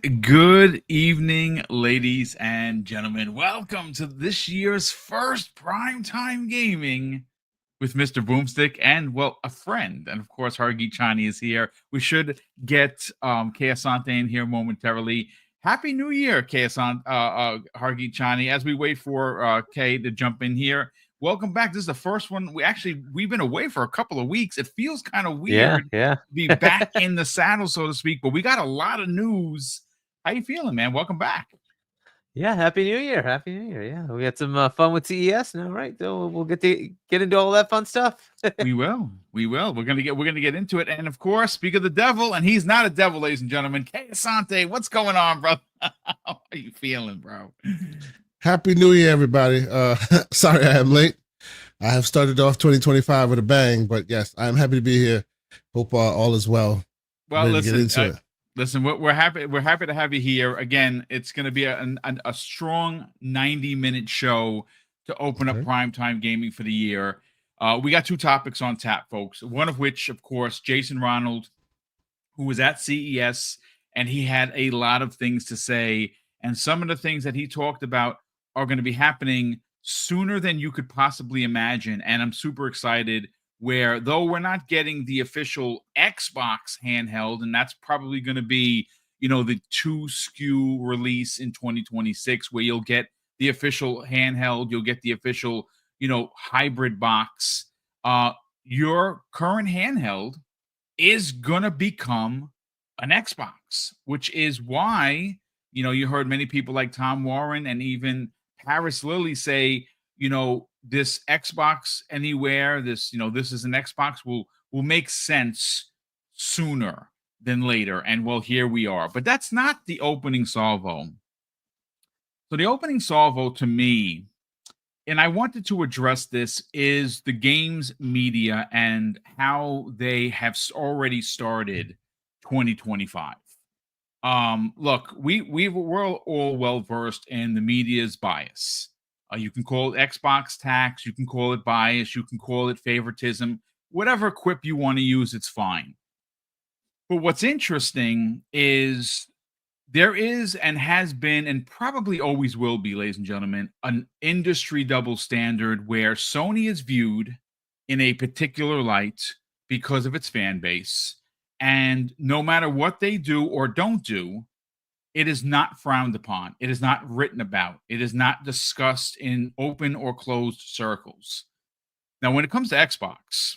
Good evening, ladies and gentlemen. Welcome to this year's first primetime gaming with Mr. Boomstick and, well, a friend. And of course, Hargi Chani is here. We should get Keasante in here momentarily. Happy New Year, Hargi Chani, as we wait for Kay to jump in here. Welcome back. This is the first one. We've been away for a couple of weeks. It feels kind of weird Yeah. to be back in the saddle, so to speak, but we got a lot of news. How you feeling, man? Welcome back. Yeah, Happy New Year. Happy New Year. Yeah, we had some fun with CES now, right? So we'll get into all that fun stuff. We will. We're gonna get into it. And of course, speak of the devil, and he's not a devil, ladies and gentlemen. Kay Asante, what's going on, bro? How are you feeling, bro? Happy New Year, everybody. Sorry I am late. I have started off 2025 with a bang, but yes, I'm happy to be here. Hope all is well. Well, Ready to get into it. Listen, we're happy to have you here. Again, it's going to be a strong 90-minute show to open up primetime gaming for the year. We got two topics on tap, folks. One of which, of course, Jason Ronald, who was at CES, and he had a lot of things to say. And some of the things that he talked about are going to be happening sooner than you could possibly imagine. And I'm super excited, where though we're not getting the official Xbox handheld, and that's probably going to be, the 2 SKU release in 2026, where you'll get the official handheld, you'll get the official, hybrid box. Your current handheld is going to become an Xbox, which is why, you heard many people like Tom Warren and even Paris Lilly say, this Xbox Anywhere, this is an Xbox will make sense sooner than later. And well, here we are. But that's not the opening salvo. So the opening salvo to me, and I wanted to address this, is the games media and how they have already started 2025. Look, we're all well versed in the media's bias. You can call it Xbox tax, you can call it bias, you can call it favoritism, whatever quip you want to use, it's fine. But what's interesting is there is and has been and probably always will be, ladies and gentlemen, an industry double standard where Sony is viewed in a particular light because of its fan base. And no matter what they do or don't do, it is not frowned upon. It is not written about. It is not discussed in open or closed circles. Now, when it comes to Xbox,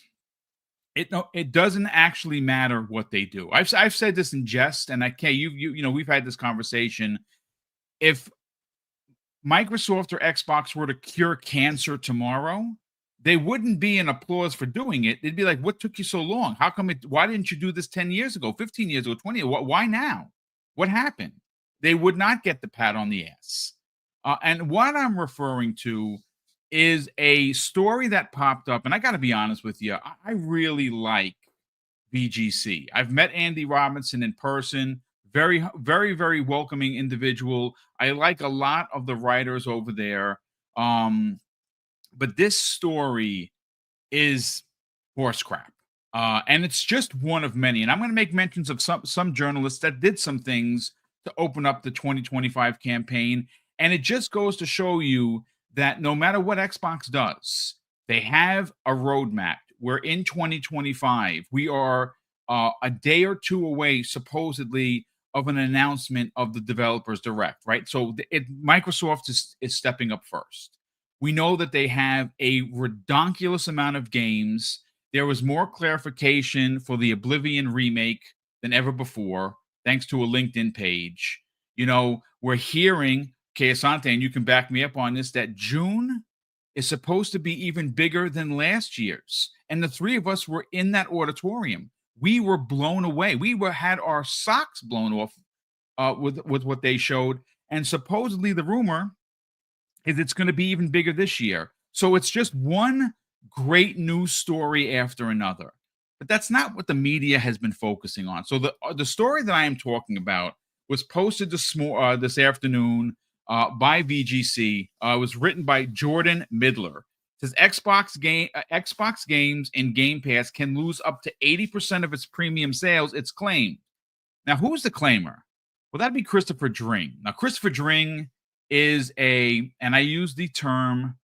it doesn't actually matter what they do. I've said this in jest, and we've had this conversation. If Microsoft or Xbox were to cure cancer tomorrow, they wouldn't be an applause for doing it. They'd be like, "What took you so long? Why didn't you do this 10 years ago, 15 years ago, 20 years ago? Why now? What happened?" They would not get the pat on the ass. And what I'm referring to is a story that popped up. And I got to be honest with you, I really like VGC. I've met Andy Robinson in person. Very, very, very welcoming individual. I like a lot of the writers over there. But this story is horse crap. And it's just one of many. And I'm going to make mentions of some journalists that did some things to open up the 2025 campaign. And it just goes to show you that no matter what Xbox does, they have a roadmap. We're in 2025. We are a day or two away, supposedly, of an announcement of the Developers Direct, right? So Microsoft is stepping up first. We know that they have a redonkulous amount of games. There was more clarification for the Oblivion remake than ever before, thanks to a LinkedIn page. We're hearing, Keasante, and you can back me up on this, that June is supposed to be even bigger than last year's. And the three of us were in that auditorium. We were blown away. We had our socks blown off with what they showed. And supposedly the rumor is it's going to be even bigger this year. So it's just one great news story after another. But that's not what the media has been focusing on. So the story that I am talking about was posted this afternoon by VGC. It was written by Jordan Midler. It says Xbox games in Game Pass can lose up to 80% of its premium sales, it's claimed. Now, who's the claimer? Well, that'd be Christopher Dring. Now, Christopher Dring is and I use the term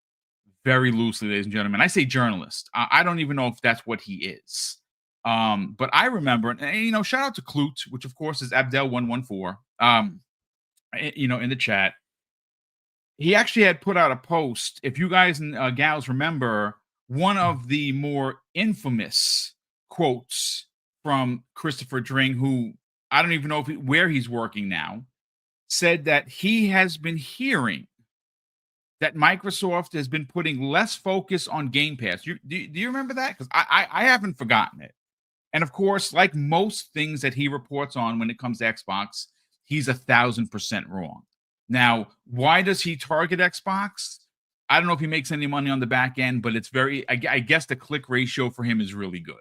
very loosely, ladies and gentlemen. I say journalist. I don't even know if that's what he is. But I remember, and shout out to Clute, which of course is Abdel114. In the chat, he actually had put out a post. If you guys and gals remember, one of the more infamous quotes from Christopher Dring, who I don't even know where he's working now, said that he has been hearing that Microsoft has been putting less focus on Game Pass. Do you remember that? Because I haven't forgotten it. And of course, like most things that he reports on when it comes to Xbox, he's 1,000% wrong. Now, why does he target Xbox? I don't know if he makes any money on the back end, but it's I guess the click ratio for him is really good.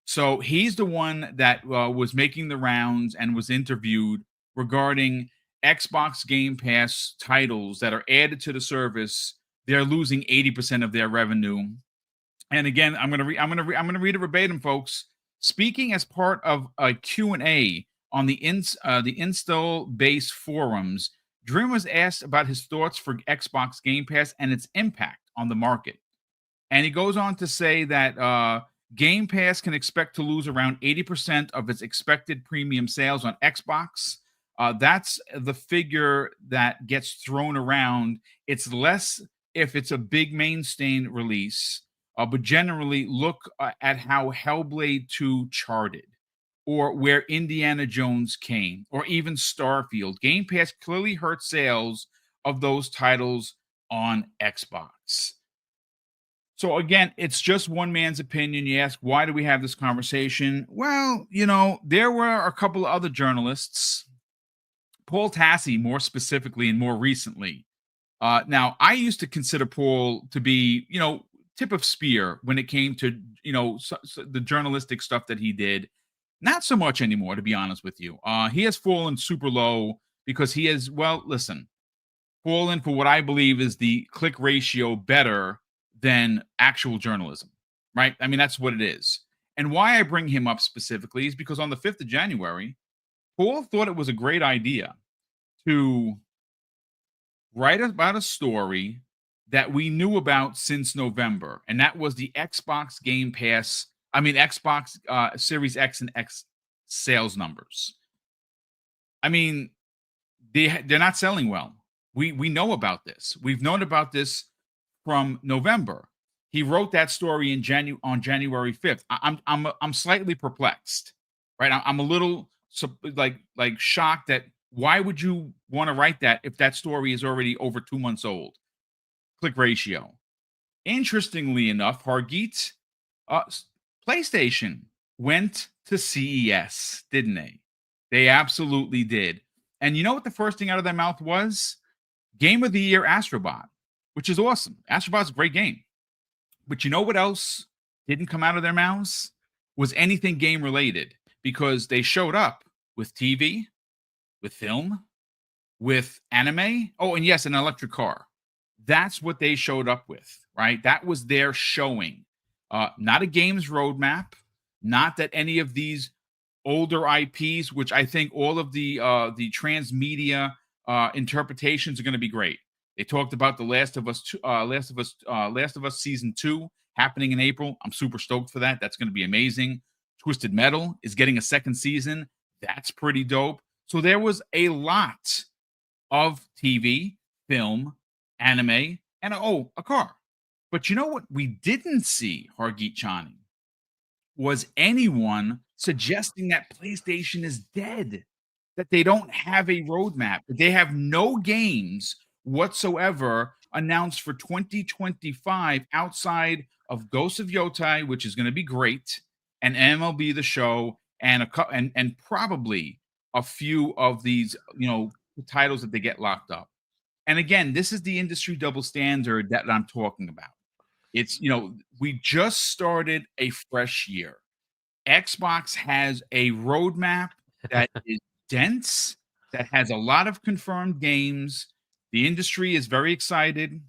So he's the one that was making the rounds and was interviewed regarding Xbox Game Pass titles that are added to the service. They're losing 80% of their revenue. And again, I'm gonna read it verbatim, folks. Speaking as part of a Q&A on the install base forums, Dream was asked about his thoughts for Xbox Game Pass and its impact on the market. And he goes on to say that Game Pass can expect to lose around 80% of its expected premium sales on Xbox. That's the figure that gets thrown around. It's less if it's a big mainstay release, but generally look at how Hellblade 2 charted, or where Indiana Jones came, or even Starfield. Game Pass clearly hurt sales of those titles on Xbox. So again, it's just one man's opinion. You ask, why do we have this conversation? Well, there were a couple of other journalists, Paul Tassi more specifically and more recently. Now, I used to consider Paul to be, tip of spear when it came to, the journalistic stuff that he did. Not so much anymore, to be honest with you. He has fallen super low because he has, fallen for what I believe is the click ratio better than actual journalism, right? I mean, that's what it is. And why I bring him up specifically is because on the 5th of January, Paul thought it was a great idea to write about a story that we knew about since November, and that was the Xbox Series X and X sales numbers. I mean, they're not selling well. We know about this. We've known about this from November. He wrote that story on January 5th. I'm slightly perplexed, right? I'm a little like shocked that why would you want to write that if that story is already over 2 months old? Click ratio. Interestingly enough, Hargeet, PlayStation went to CES, didn't they? They absolutely did. And you know what the first thing out of their mouth was? Game of the Year Astrobot, which is awesome. Astrobot's a great game. But you know what else didn't come out of their mouths? Was anything game related, because they showed up with TV, with film, with anime. Oh, and yes, an electric car. That's what they showed up with, right? That was their showing. Not a games roadmap. Not that any of these older IPs, which I think all of the transmedia interpretations are going to be great. They talked about the Last of Us Season 2 happening in April. I'm super stoked for that. That's going to be amazing. Twisted Metal is getting a second season. That's pretty dope. So there was a lot of TV, film, anime, and a car. But you know what we didn't see, Hargeet Chani, was anyone suggesting that PlayStation is dead, that they don't have a roadmap, that they have no games whatsoever announced for 2025 outside of Ghost of Yotai, which is going to be great, and MLB The Show, and probably a few of these, titles that they get locked up. And again, this is the industry double standard that I'm talking about. It's, we just started a fresh year. Xbox has a roadmap that is dense, that has a lot of confirmed games. The industry is very excited.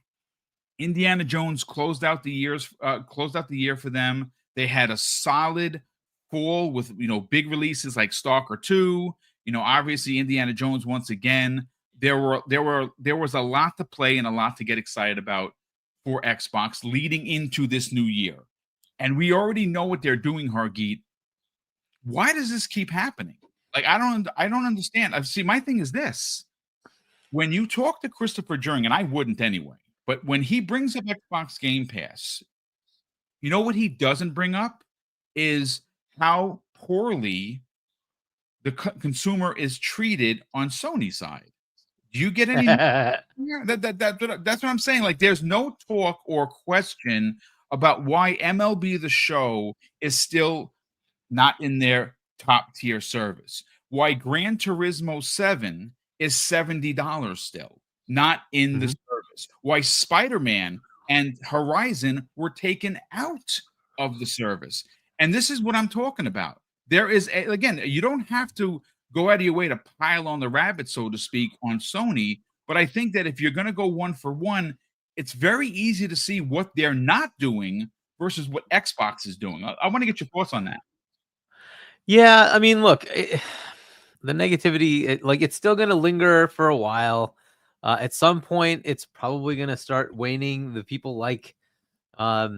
Indiana Jones closed out the year for them. They had a solid fall with big releases like Stalker 2. Obviously Indiana Jones once again. There was a lot to play and a lot to get excited about for Xbox leading into this new year. And we already know what they're doing, Hargeet. Why does this keep happening? Like, I don't understand. My thing is this. When you talk to Christopher During, and I wouldn't anyway, but when he brings up Xbox Game Pass, you know what he doesn't bring up is how poorly the consumer is treated on Sony's side. Do you get any? That's what I'm saying. Like, there's no talk or question about why MLB The Show is still not in their top tier service. Why Gran Turismo 7 is $70 still, not in the service. Why Spider-Man and Horizon were taken out of the service. And this is what I'm talking about. There is, again, you don't have to go out of your way to pile on the rabbit, so to speak, on Sony. But I think that if you're going to go one for one, it's very easy to see what they're not doing versus what Xbox is doing. I want to get your thoughts on that. Yeah, I mean, look, the negativity, it's still going to linger for a while. At some point, it's probably going to start waning. The people like, I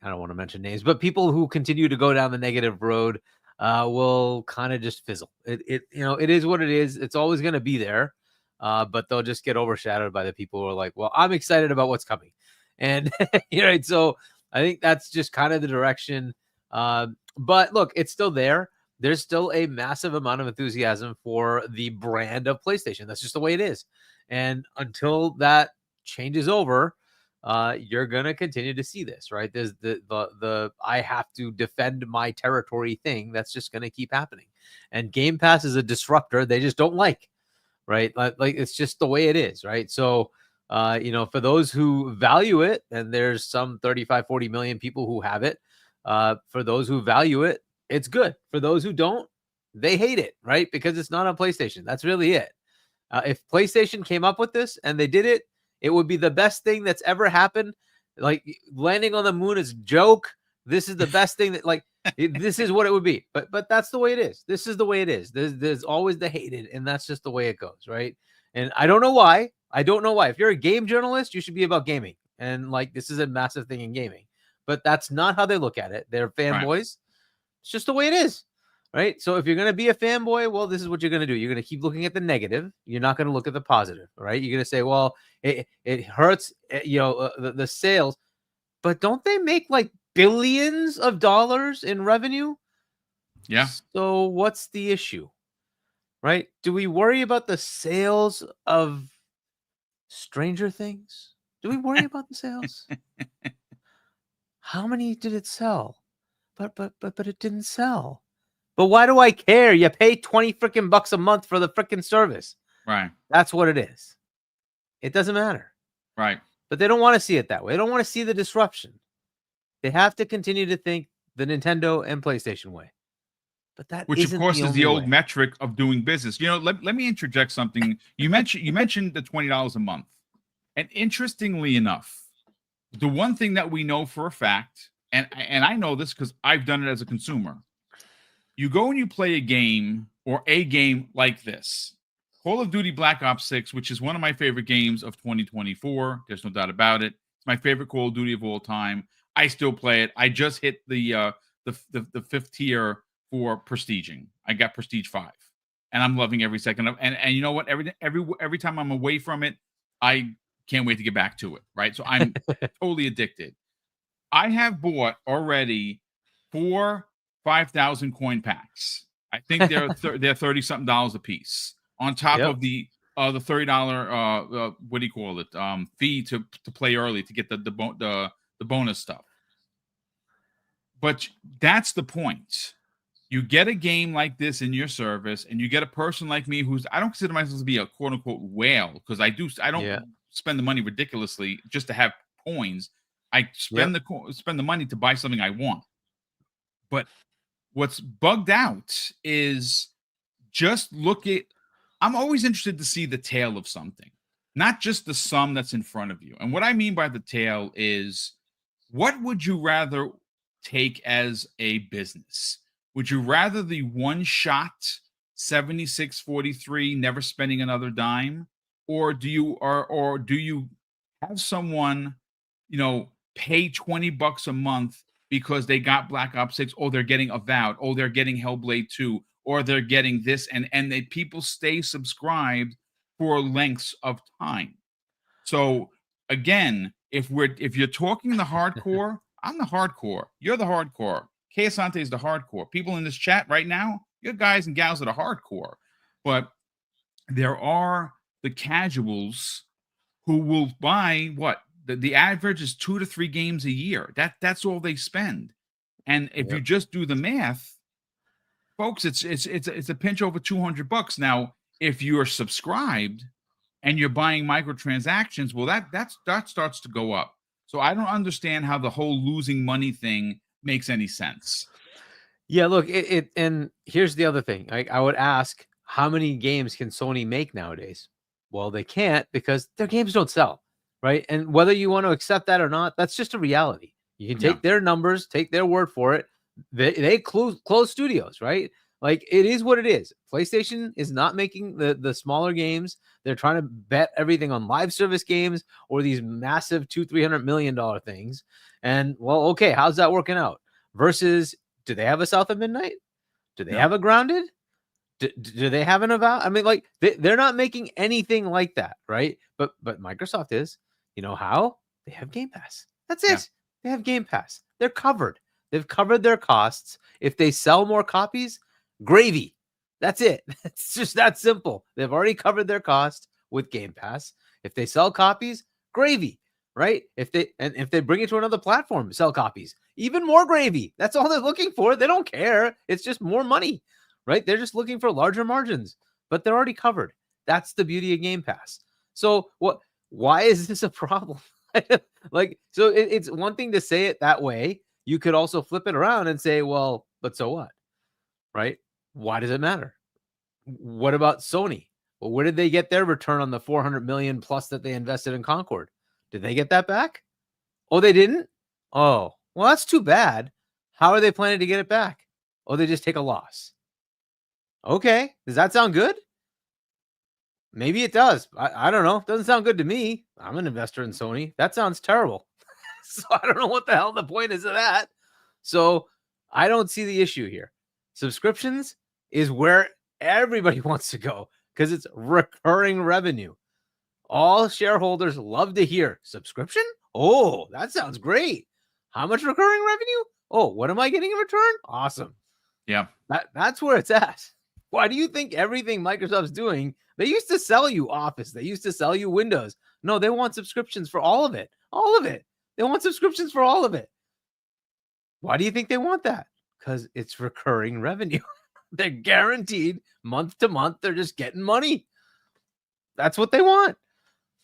don't want to mention names, but people who continue to go down the negative road will kind of just fizzle. It is what it is. It's always going to be there, but they'll just get overshadowed by the people who are like, well, I'm excited about what's coming. And, so I think that's just kind of the direction. But look, it's still there. There's still a massive amount of enthusiasm for the brand of PlayStation. That's just the way it is. And until that changes over, you're going to continue to see this, right? There's the I have to defend my territory thing. That's just going to keep happening. And Game Pass is a disruptor they just don't like, right? Like it's just the way it is, right? So, for those who value it, and there's some 35, 40 million people who have it, for those who value it, it's good. For those who don't, they hate it, right? Because it's not on PlayStation. That's really it. If PlayStation came up with this and they did it, it would be the best thing that's ever happened. Like landing on the moon is a joke. This is the best thing that this is what it would be. But that's the way it is. This is the way it is. There's always the hated, and that's just the way it goes, right? And I don't know why. If you're a game journalist, you should be about gaming. And this is a massive thing in gaming. But that's not how they look at it. They're fanboys. Right. It's just the way it is, right? So if you're going to be a fanboy, well, this is what you're going to do. You're going to keep looking at the negative. You're not going to look at the positive, right? You're going to say, well, it hurts, the sales. But don't they make billions of dollars in revenue? Yeah. So what's the issue, right? Do we worry about the sales of Stranger Things? Do we worry about the sales? How many did it sell? But it didn't sell. But why do I care? You pay 20 freaking bucks a month for the freaking service. Right. That's what it is. It doesn't matter. Right. But they don't want to see it that way. They don't want to see the disruption. They have to continue to think the Nintendo and PlayStation way. But that which of course is the old metric of doing business. Let me interject something. You mentioned the $20 a month. And interestingly enough, the one thing that we know for a fact, and I know this because I've done it as a consumer, you go and you play a game like this, Call of Duty Black Ops 6, which is one of my favorite games of 2024. There's no doubt about it. It's my favorite Call of Duty of all time. I still play it. I just hit the fifth tier for prestiging. I got Prestige 5, and I'm loving every second of. And you know what? Every time I'm away from it, I can't wait to get back to it. Right, so I'm totally addicted. I have bought already 4 5,000 coin packs. I think they're $30-something a piece. On top of the $30 what do you call it fee to play early to get the bonus stuff. But that's the point. You get a game like this in your service, and you get a person like me I don't consider myself to be a quote unquote whale, because I don't spend the money ridiculously just to have coins. I spend the money to buy something I want. But what's bugged out is just look at. I'm always interested to see the tail of something, not just the sum that's in front of you. And what I mean by the tail is, what would you rather take as a business? Would you rather the one-shot 76-43, never spending another dime, or do you have someone, pay $20 a month because they got Black Ops 6, or they're getting Avowed, or they're getting Hellblade 2, or they're getting this, and they people stay subscribed for lengths of time. So again, if you're talking the hardcore, I'm the hardcore. You're the hardcore. Kay Asante is the hardcore. People in this chat right now, you're guys and gals that are hardcore. But there are the casuals who will buy what? The average is 2 to 3 games a year. That's all they spend. And if you just do the math, folks, it's a pinch over $200. Now, if you're subscribed and you're buying microtransactions, well, that starts to go up. So I don't understand how the whole losing money thing makes any sense. Yeah, look, and here's the other thing. I would ask, how many games can Sony make nowadays? Well, they can't, because their games don't sell, right? And whether you want to accept that or not, that's just a reality. You can take their numbers, take their word for it. They close studios, right? Like, it is what it is. PlayStation is not making the smaller games. They're trying to bet everything on live service games or these massive $200-300 million things. And well, okay, how's that working out? Versus, do they have a South of Midnight? Do they have a Grounded? Do they have an Avowed? I mean, like, they're not making anything like that, right? But Microsoft is. You know how? They have Game Pass. That's it. Yeah. They have Game Pass. They're covered. They've covered their costs. If they sell more copies, gravy. That's it. It's just that simple. They've already covered their cost with Game Pass. If they sell copies, gravy, right? If they bring it to another platform, sell copies, even more gravy. That's all they're looking for. They don't care. It's just more money, right? They're just looking for larger margins, but they're already covered. That's the beauty of Game Pass. So why is this a problem? Like, so it's one thing to say it that way. You could also flip it around and say, well, but so what? Right? Why does it matter? What about Sony? Well, where did they get their return on the 400 million plus that they invested in Concord? Did they get that back? Oh, they didn't? Oh, well, that's too bad. How are they planning to get it back? Oh, they just take a loss. Okay. Does that sound good? Maybe it does. I don't know. It doesn't sound good to me. I'm an investor in Sony. That sounds terrible. So I don't know what the hell the point is of that. So I don't see the issue here. Subscriptions is where everybody wants to go because it's recurring revenue. All shareholders love to hear subscription. Oh, that sounds great. How much recurring revenue? Oh, what am I getting in return? Awesome. Yeah. That's where it's at. Why do you think everything Microsoft's doing? They used to sell you Office. They used to sell you Windows. No, they want subscriptions for all of it. All of it. They want subscriptions for all of it. Why do you think they want that? Because it's recurring revenue. They're guaranteed month to month. They're just getting money. That's what they want.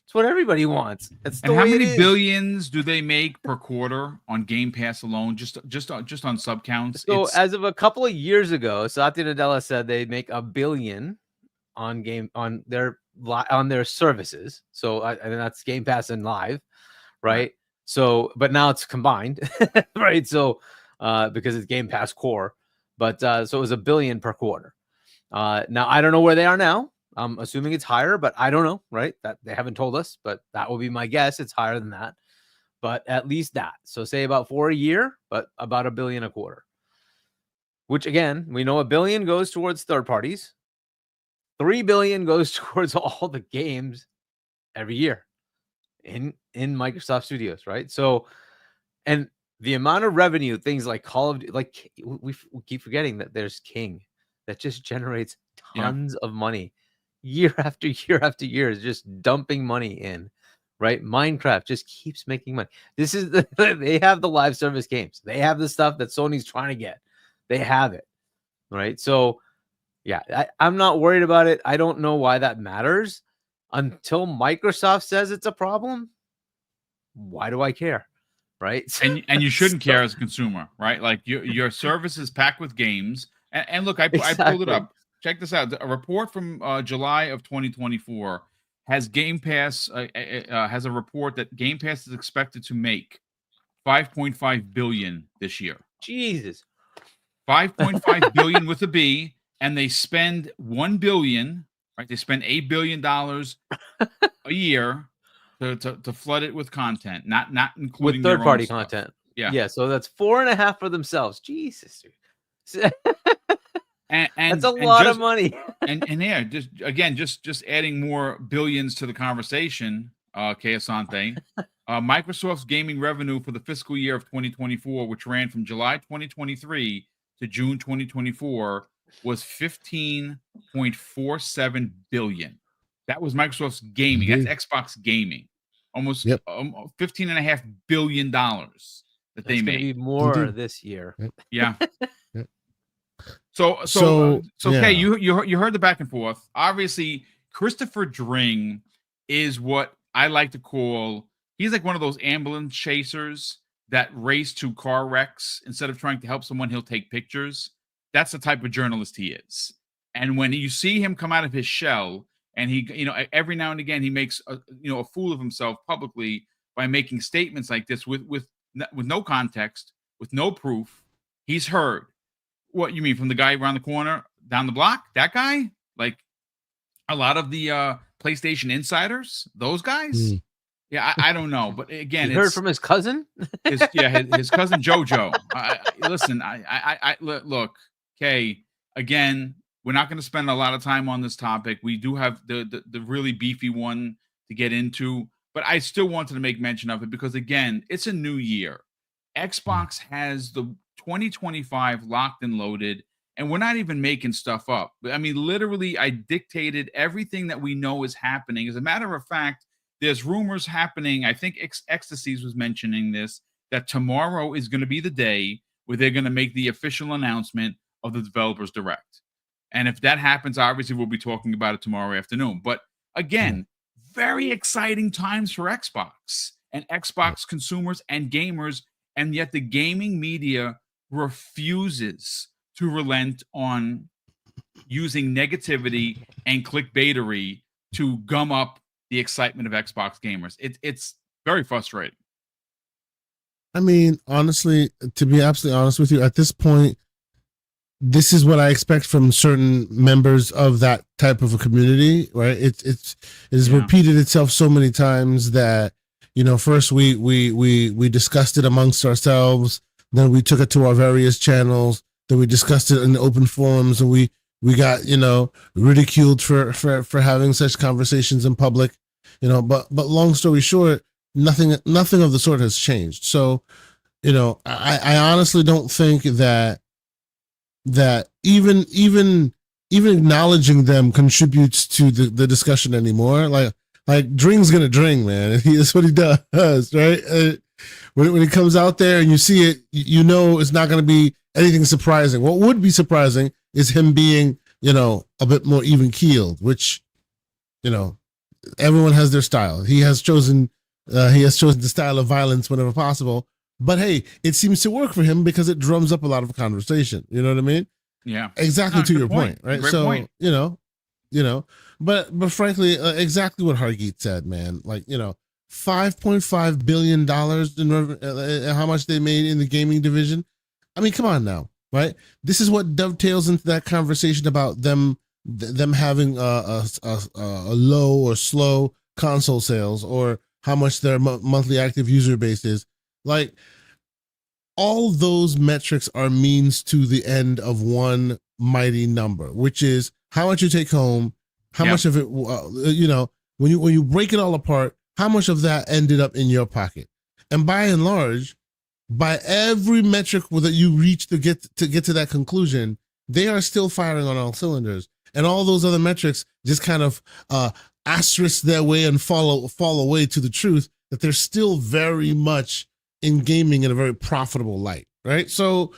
It's what everybody wants. That's the and way how many it is. billions do they make per quarter on Game Pass alone? Just on sub counts. So as of a couple of years ago, Satya Nadella said they make $1 billion on their services. So and that's Game Pass and Live, right? So, but now it's combined, right? So because it's Game Pass Core, but so it was $1 billion per quarter. Now I don't know where they are now. I'm assuming it's higher, but I don't know, right? That they haven't told us, but that will be my guess. It's higher than that, but at least that. So say about 4 a year, but about $1 billion a quarter. Which again, we know $1 billion goes towards third parties. $3 billion goes towards all the games every year in Microsoft Studios, right? So, and the amount of revenue, things like Call of Duty, like we keep forgetting that there's King that just generates tons of money year after year after year, is just dumping money in, right? Minecraft just keeps making money. This is they have the live service games. They have the stuff that Sony's trying to get. They have it, right? So yeah, I'm not worried about it. I don't know why that matters until Microsoft says it's a problem. Why do I care? Right. And you shouldn't care as a consumer, right? Like your service is packed with games. And look, I pulled it up. Check this out. A report from July of 2024 has Game Pass has a report that Game Pass is expected to make $5.5 billion this year. Jesus. 5.5 billion with a B. and they spend $1 billion, right? They spend $8 billion a year to flood it with content, not including with their own third-party stuff. content. Yeah. Yeah, so that's 4.5 for themselves. Jesus, dude. And That's a lot of just money. and yeah, just adding more billions to the conversation, que asante. Microsoft's gaming revenue for the fiscal year of 2024, which ran from July 2023 to June 2024, was 15.47 billion. That was Microsoft's gaming. Indeed. That's Xbox gaming. Almost Yep. $15.5 billion that they It's gonna made. be more Indeed. this year. Yep. Yeah. Yep. So okay, yeah. you heard the back and forth. Obviously, Christopher Dring is what I like to call, he's like one of those ambulance chasers that race to car wrecks. Instead of trying to help someone, he'll take pictures. That's the type of journalist he is. And when you see him come out of his shell, and he, every now and again he makes a fool of himself publicly by making statements like this with no context, with no proof, he's heard. What you mean, from the guy around the corner, down the block? That guy? Like a lot of the PlayStation insiders, those guys? Mm. Yeah, I don't know, but again, You heard from his cousin? his cousin Jojo. Listen, look, Kay. Again, we're not going to spend a lot of time on this topic. We do have the really beefy one to get into, but I still wanted to make mention of it because, again, it's a new year. Xbox has the 2025 locked and loaded, and we're not even making stuff up. I mean, literally, I dictated everything that we know is happening. As a matter of fact, there's rumors happening. I think Ecstasies was mentioning this, that tomorrow is going to be the day where they're going to make the official announcement of the Developers Direct. And if that happens, obviously we'll be talking about it tomorrow afternoon. But again, very exciting times for Xbox and Xbox consumers and gamers. And yet the gaming media refuses to relent on using negativity and clickbaitery to gum up the excitement of Xbox gamers. It's very frustrating. I mean, honestly, to be absolutely honest with you, at this point, this is what I expect from certain members of that type of a community, right? It has repeated itself so many times that, first we discussed it amongst ourselves, then we took it to our various channels, then we discussed it in the open forums, and we got, ridiculed for having such conversations in public, but long story short, nothing of the sort has changed. So, I honestly don't think that even acknowledging them contributes to the discussion anymore. Like Dring's gonna Dring, man. That's what he does, right? When it comes out there and you see it, it's not gonna be anything surprising. What would be surprising is him being, a bit more even keeled, which, everyone has their style. He has chosen the style of violence whenever possible. But hey, it seems to work for him because it drums up a lot of conversation. You know what I mean? Yeah. Exactly, to your point, right? Great So, point. but frankly, exactly what Hargeet said, man. Like, $5.5 billion in how much they made in the gaming division. I mean, come on now, right? This is what dovetails into that conversation about them having a low or slow console sales, or how much their monthly active user base is. Like, all those metrics are means to the end of one mighty number, which is how much you take home, how much of it, when you break it all apart, how much of that ended up in your pocket. And by and large, by every metric that you reach to get to that conclusion, they are still firing on all cylinders. And all those other metrics just kind of asterisk their way and fall away to the truth that they're still very much in gaming in a very profitable light, right? So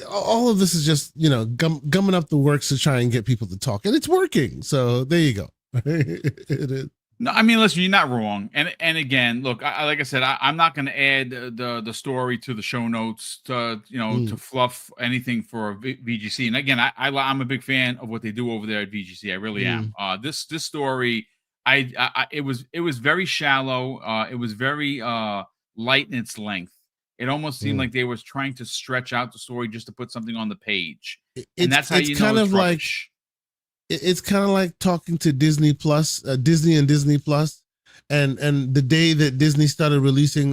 all of this is just, gumming up the works to try and get people to talk, and it's working. So there you go. It is. No, I mean, listen, you're not wrong. And again, look, like I said, I'm not going to add the story to the show notes to to fluff anything for VGC. And again, I'm a big fan of what they do over there at VGC. I really am. This story, it was very shallow. It was very light in its length. It almost seemed like they was trying to stretch out the story just to put something on the page. And It's that's how it's you kind know it's of like rubbish. it's kind of like talking to Disney Plus, Disney and Disney Plus, and the day that Disney started releasing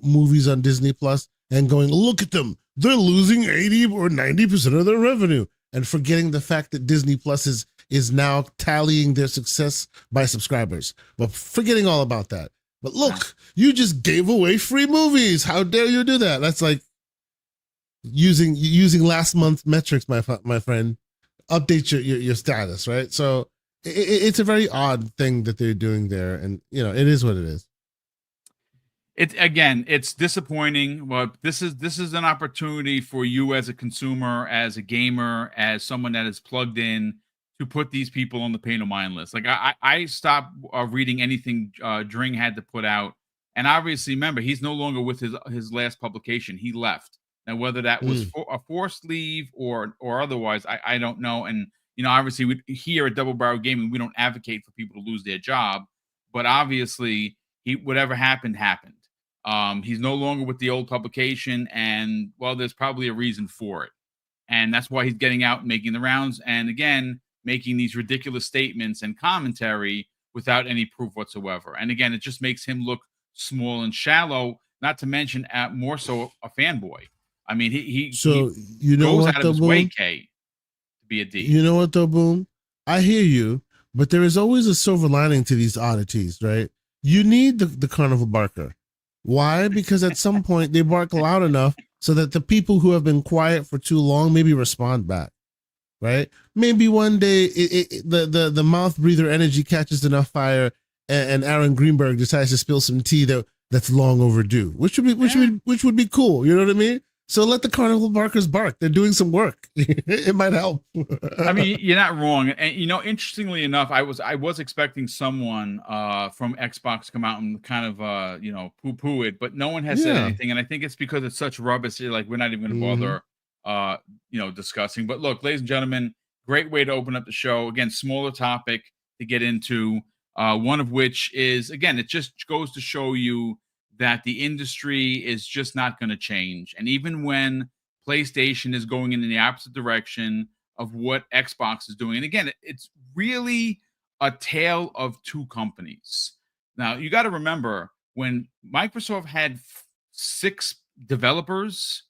movies on Disney Plus and going, look at them, they're losing 80 or 90% of their revenue, and forgetting the fact that Disney Plus is now tallying their success by subscribers, but forgetting all about that. But look, you just gave away free movies. How dare you do that? That's like using last month's metrics, my friend. Update your status, right? So it's a very odd thing that they're doing there, and it is what it is. It's disappointing. But this is an opportunity for you as a consumer, as a gamer, as someone that is plugged in, to put these people on the pay no mind list. Like I stopped reading anything Dring had to put out, and obviously, remember, he's no longer with his last publication. He left. Now, whether that was for a forced leave or otherwise, I don't know. And obviously, here at Double Barrel Gaming, we don't advocate for people to lose their job, but obviously, whatever happened. He's no longer with the old publication, and well, there's probably a reason for it, and that's why he's getting out and making the rounds, and again, making these ridiculous statements and commentary without any proof whatsoever. And again, it just makes him look small and shallow. Not to mention, more so, a fanboy. I mean, he goes out of his way, K, to be a D. You know what, though, Boom? I hear you, but there is always a silver lining to these oddities, right? You need the carnival barker. Why? Because at some point they bark loud enough so that the people who have been quiet for too long maybe respond back, right? Maybe one day the mouth breather energy catches enough fire, and Aaron Greenberg decides to spill some tea that's long overdue, which would be cool. You know what I mean? So let the carnival barkers bark. They're doing some work. It might help. I mean, you're not wrong. And interestingly enough, I was expecting someone from Xbox to come out and kind of poo-poo it, but no one has said anything. And I think it's because it's such rubbish. Like, we're not even going to bother discussing. But look, ladies and gentlemen, great way to open up the show. Again, smaller topic to get into. One of which is, again, it just goes to show you that the industry is just not going to change. And even when PlayStation is going in the opposite direction of what Xbox is doing, and again, it's really a tale of two companies. Now, you got to remember, when Microsoft had 6 developers,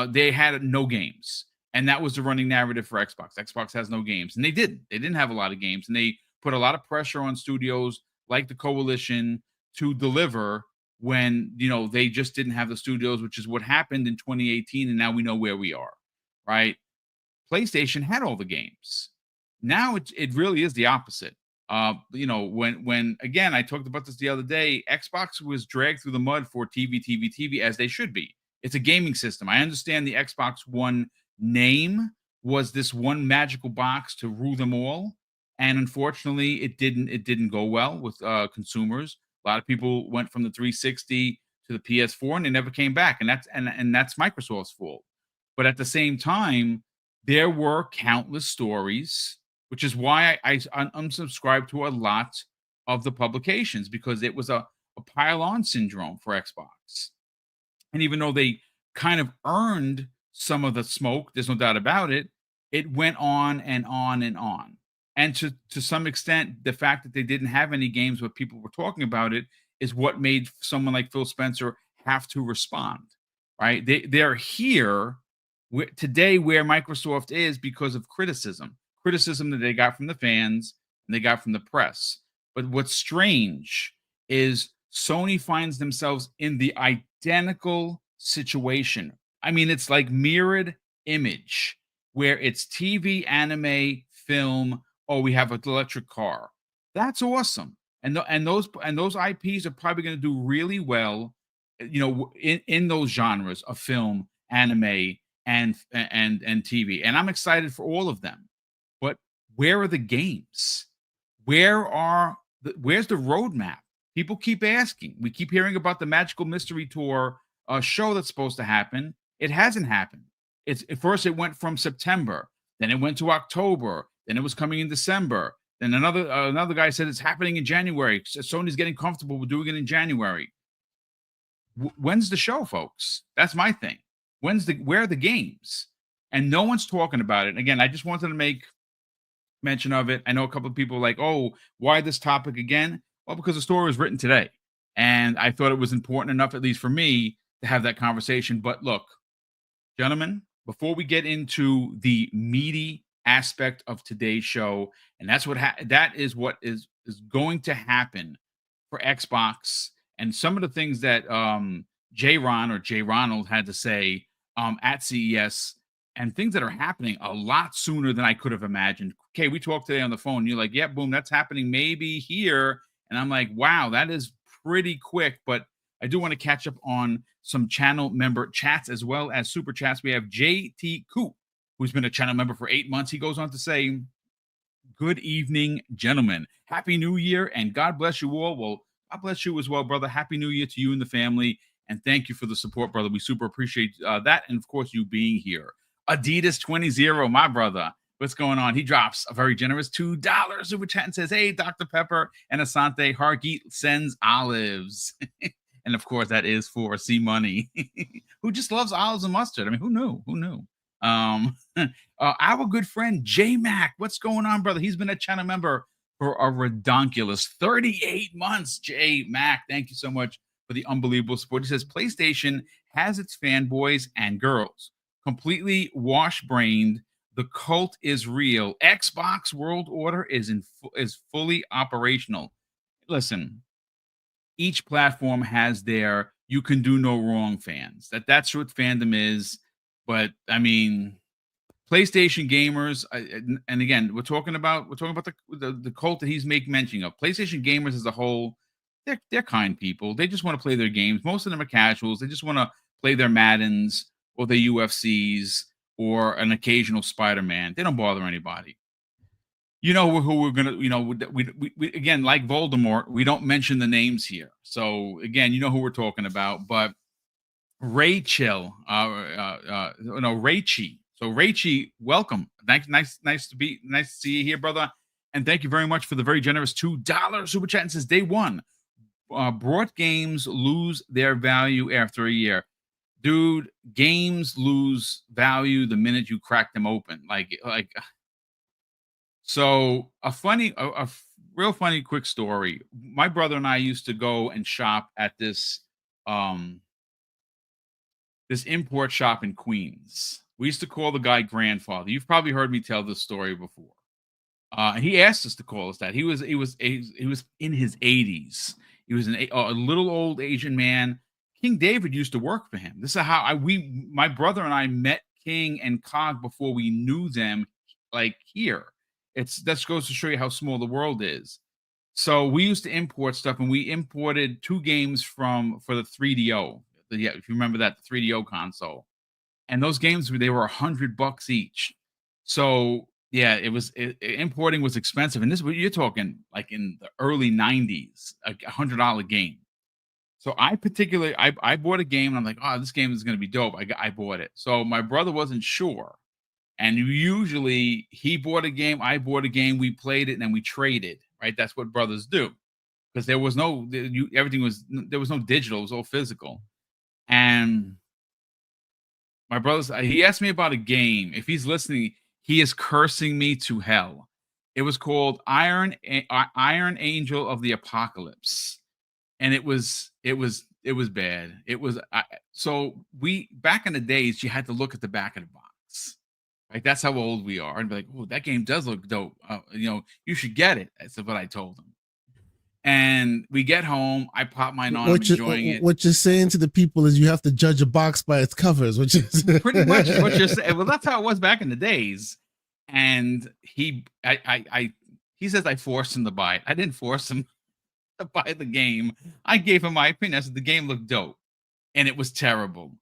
they had no games. And that was the running narrative for Xbox. Xbox has no games. And they didn't have a lot of games. And they put a lot of pressure on studios like the Coalition to deliver when they just didn't have the studios, which is what happened in 2018, and now we know where we are, right? PlayStation had all the games. Now it really is the opposite. When again, I talked about this the other day, Xbox was dragged through the mud for TV, as they should be. It's a gaming system. I understand the Xbox One name was this one magical box to rule them all, and unfortunately, it didn't go well with consumers. A lot of people went from the 360 to the PS4, and they never came back, and that's Microsoft's fault. But at the same time, there were countless stories, which is why I unsubscribed to a lot of the publications, because it was a pile-on syndrome for Xbox. And even though they kind of earned some of the smoke, there's no doubt about it, it went on and on and on. And to some extent, the fact that they didn't have any games where people were talking about it is what made someone like Phil Spencer have to respond, right? They're here today where Microsoft is because of criticism that they got from the fans and they got from the press. But what's strange is Sony finds themselves in the identical situation. I mean, it's like mirrored image, where it's TV, anime, film. Oh, we have an electric car. That's awesome. And those IPs are probably going to do really well, in those genres of film, anime, and TV. And I'm excited for all of them. But where are the games? Where's the roadmap? People keep asking. We keep hearing about the Magical Mystery Tour show that's supposed to happen. It hasn't happened. At first it went from September, then it went to October. Then it was coming in December. Then another guy said it's happening in January. So Sony's getting comfortable with doing it in January. when's the show, folks? That's my thing. Where are the games? And no one's talking about it. Again, I just wanted to make mention of it. I know a couple of people are like, oh, why this topic again? Well, because the story was written today. And I thought it was important enough, at least for me, to have that conversation. But look, gentlemen, before we get into the meaty aspect of today's show, and that's what that is what is going to happen for Xbox, and some of the things that J. Ronald had to say at CES, and things that are happening a lot sooner than I could have imagined. Okay, we talked today on the phone. You're like, yeah, boom, that's happening maybe here. And I'm like, wow, that is pretty quick. But I do want to catch up on some channel member chats as well as super chats. We have JT Coop, who's been a channel member for 8 months. He goes on to say, good evening, gentlemen. Happy New Year, and God bless you all. Well, God bless you as well, brother. Happy New Year to you and the family. And thank you for the support, brother. We super appreciate that. And, of course, you being here. Adidas 20, my brother. What's going on? He drops a very generous $2 super chat and says, hey, Dr. Pepper and Asante Hargeet sends olives. And, of course, that is for C Money, who just loves olives and mustard. I mean, who knew? Who knew? Our good friend J Mac, what's going on, brother? He's been a channel member for a redonkulous 38 months. J Mac, thank you so much for the unbelievable support. He says PlayStation has its fanboys and girls completely wash-brained. The cult is real. Xbox World Order is fully operational. Listen, each platform has their you can do no wrong fans. That's what fandom is. But I mean, PlayStation gamers, and again, we're talking about the cult that he's making mention of. PlayStation gamers as a whole, they're kind people. They just want to play their games. Most of them are casuals. They just want to play their Maddens or their UFCs or an occasional Spider-Man. They don't bother anybody. You know who we're gonna, we again, like Voldemort, we don't mention the names here. So again, you know who we're talking about. But Rachel, Rachie. So Rachie, welcome. Nice to see you here, brother. And thank you very much for the very generous $2 super chat. And says day one, brought games lose their value after a year. Dude, games lose value the minute you crack them open. So a real funny quick story. My brother and I used to go and shop at this import shop in Queens. We used to call the guy grandfather. You've probably heard me tell this story before. He asked us to call us that. He was in his 80s. He was a little old Asian man. King David used to work for him. This is how my brother and I met King and Cog before we knew them. Like here, that goes to show you how small the world is. So we used to import stuff, and we imported 2 games for the 3DO. Yeah, if you remember that, the 3DO console, and those games they were $100 each. So yeah, importing was expensive, and this you're talking like in the early 90s, a $100 game. So I bought a game, and I'm like, oh, this game is going to be dope. I bought it. So my brother wasn't sure, and usually he bought a game, I bought a game, we played it, and then we traded. Right, that's what brothers do, because there was no digital; it was all physical. And my brother, he asked me about a game. If he's listening, he is cursing me to hell. It was called Iron Angel of the Apocalypse, and it was bad. It was so back in the days, you had to look at the back of the box. Right, that's how old we are, and be like, "Oh, that game does look dope. You should get it." That's what I told him. And we get home, I pop mine on, I'm enjoying it. What you're saying to the people is you have to judge a box by its covers, which is pretty much what you're saying. Well, that's how it was back in the days. And he says I forced him to buy it. I didn't force him to buy the game. I gave him my opinion. I said the game looked dope, and it was terrible.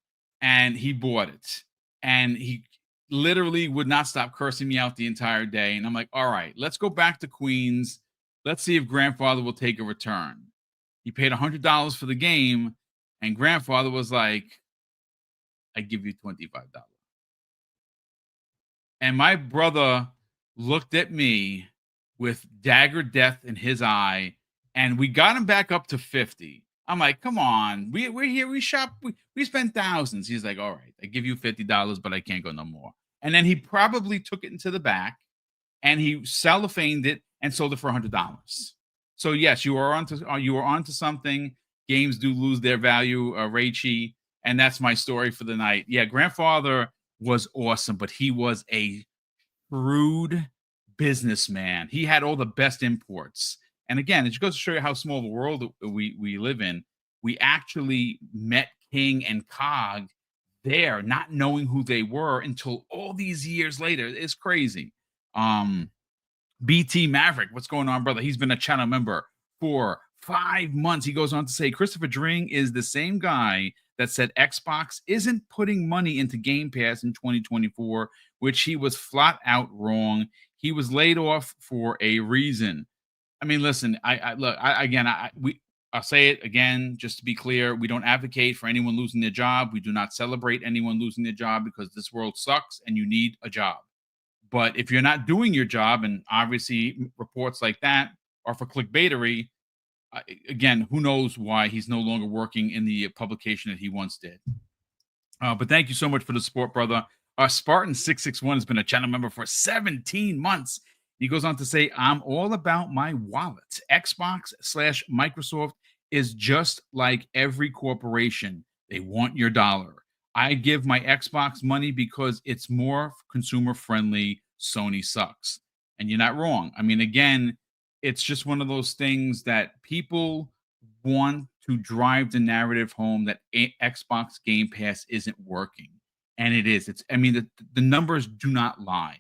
And he bought it, and he literally would not stop cursing me out the entire day. And I'm like, all right, let's go back to Queens. Let's see if grandfather will take a return. He paid $100 for the game, and grandfather was like, I give you $25. And my brother looked at me with dagger death in his eye, and we got him back up to 50. I'm like, come on, we're here, we shop, we spend thousands. He's like, all right, I give you $50, but I can't go no more. And then he probably took it into the back and he cellophaned it and sold it for $100. So yes, you are onto something. Games do lose their value, Raichi, and that's my story for the night. Yeah, grandfather was awesome, but he was a shrewd businessman. He had all the best imports. And again, it just goes to show you how small the world we live in. We actually met King and Cog there, not knowing who they were until all these years later. It's crazy. Um, BT Maverick, what's going on, brother? He's been a channel member for 5 months. He goes on to say Christopher Dring is the same guy that said Xbox isn't putting money into Game Pass in 2024, which he was flat out wrong. He was laid off for a reason. I mean, listen, I'll say it again, just to be clear. We don't advocate for anyone losing their job. We do not celebrate anyone losing their job because this world sucks and you need a job. But if you're not doing your job, and obviously reports like that are for clickbaitery, again, who knows why he's no longer working in the publication that he once did. But thank you so much for the support, brother. Spartan661 has been a channel member for 17 months. He goes on to say, I'm all about my wallet. Xbox/Microsoft is just like every corporation. They want your dollar. I give my Xbox money because it's more consumer friendly. Sony sucks. And you're not wrong. I mean, again, it's just one of those things that people want to drive the narrative home that Xbox Game Pass isn't working. And it is. The numbers do not lie.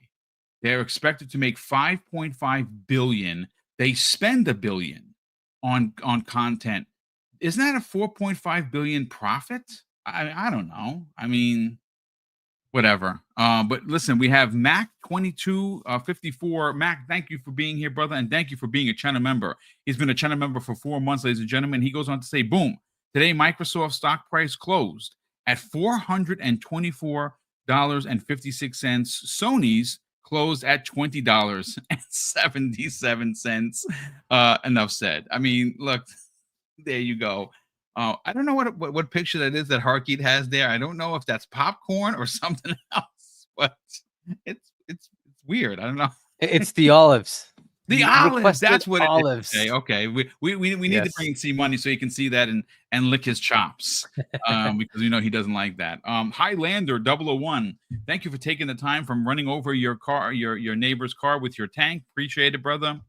They're expected to make 5.5 billion. They spend $1 billion on content. Isn't that a 4.5 billion profit? I don't know. I mean, whatever. But listen, we have Mac 2254. Mac, thank you for being here, brother, and thank you for being a channel member. He's been a channel member for 4 months, ladies and gentlemen. He goes on to say, boom, today Microsoft stock price closed at $424.56. Sony's closed at $20.77. Enough said. I mean, look, there you go. I don't know what picture that is that Harkeet has there. I don't know if that's popcorn or something else, but it's weird. I don't know. It's the olives. The olives. That's what olives. it is. Okay. We need to bring C Money so you can see that and lick his chops because we know he doesn't like that. Highlander 001. Thank you for taking the time from running over your car, your neighbor's car with your tank. Appreciate it, brother.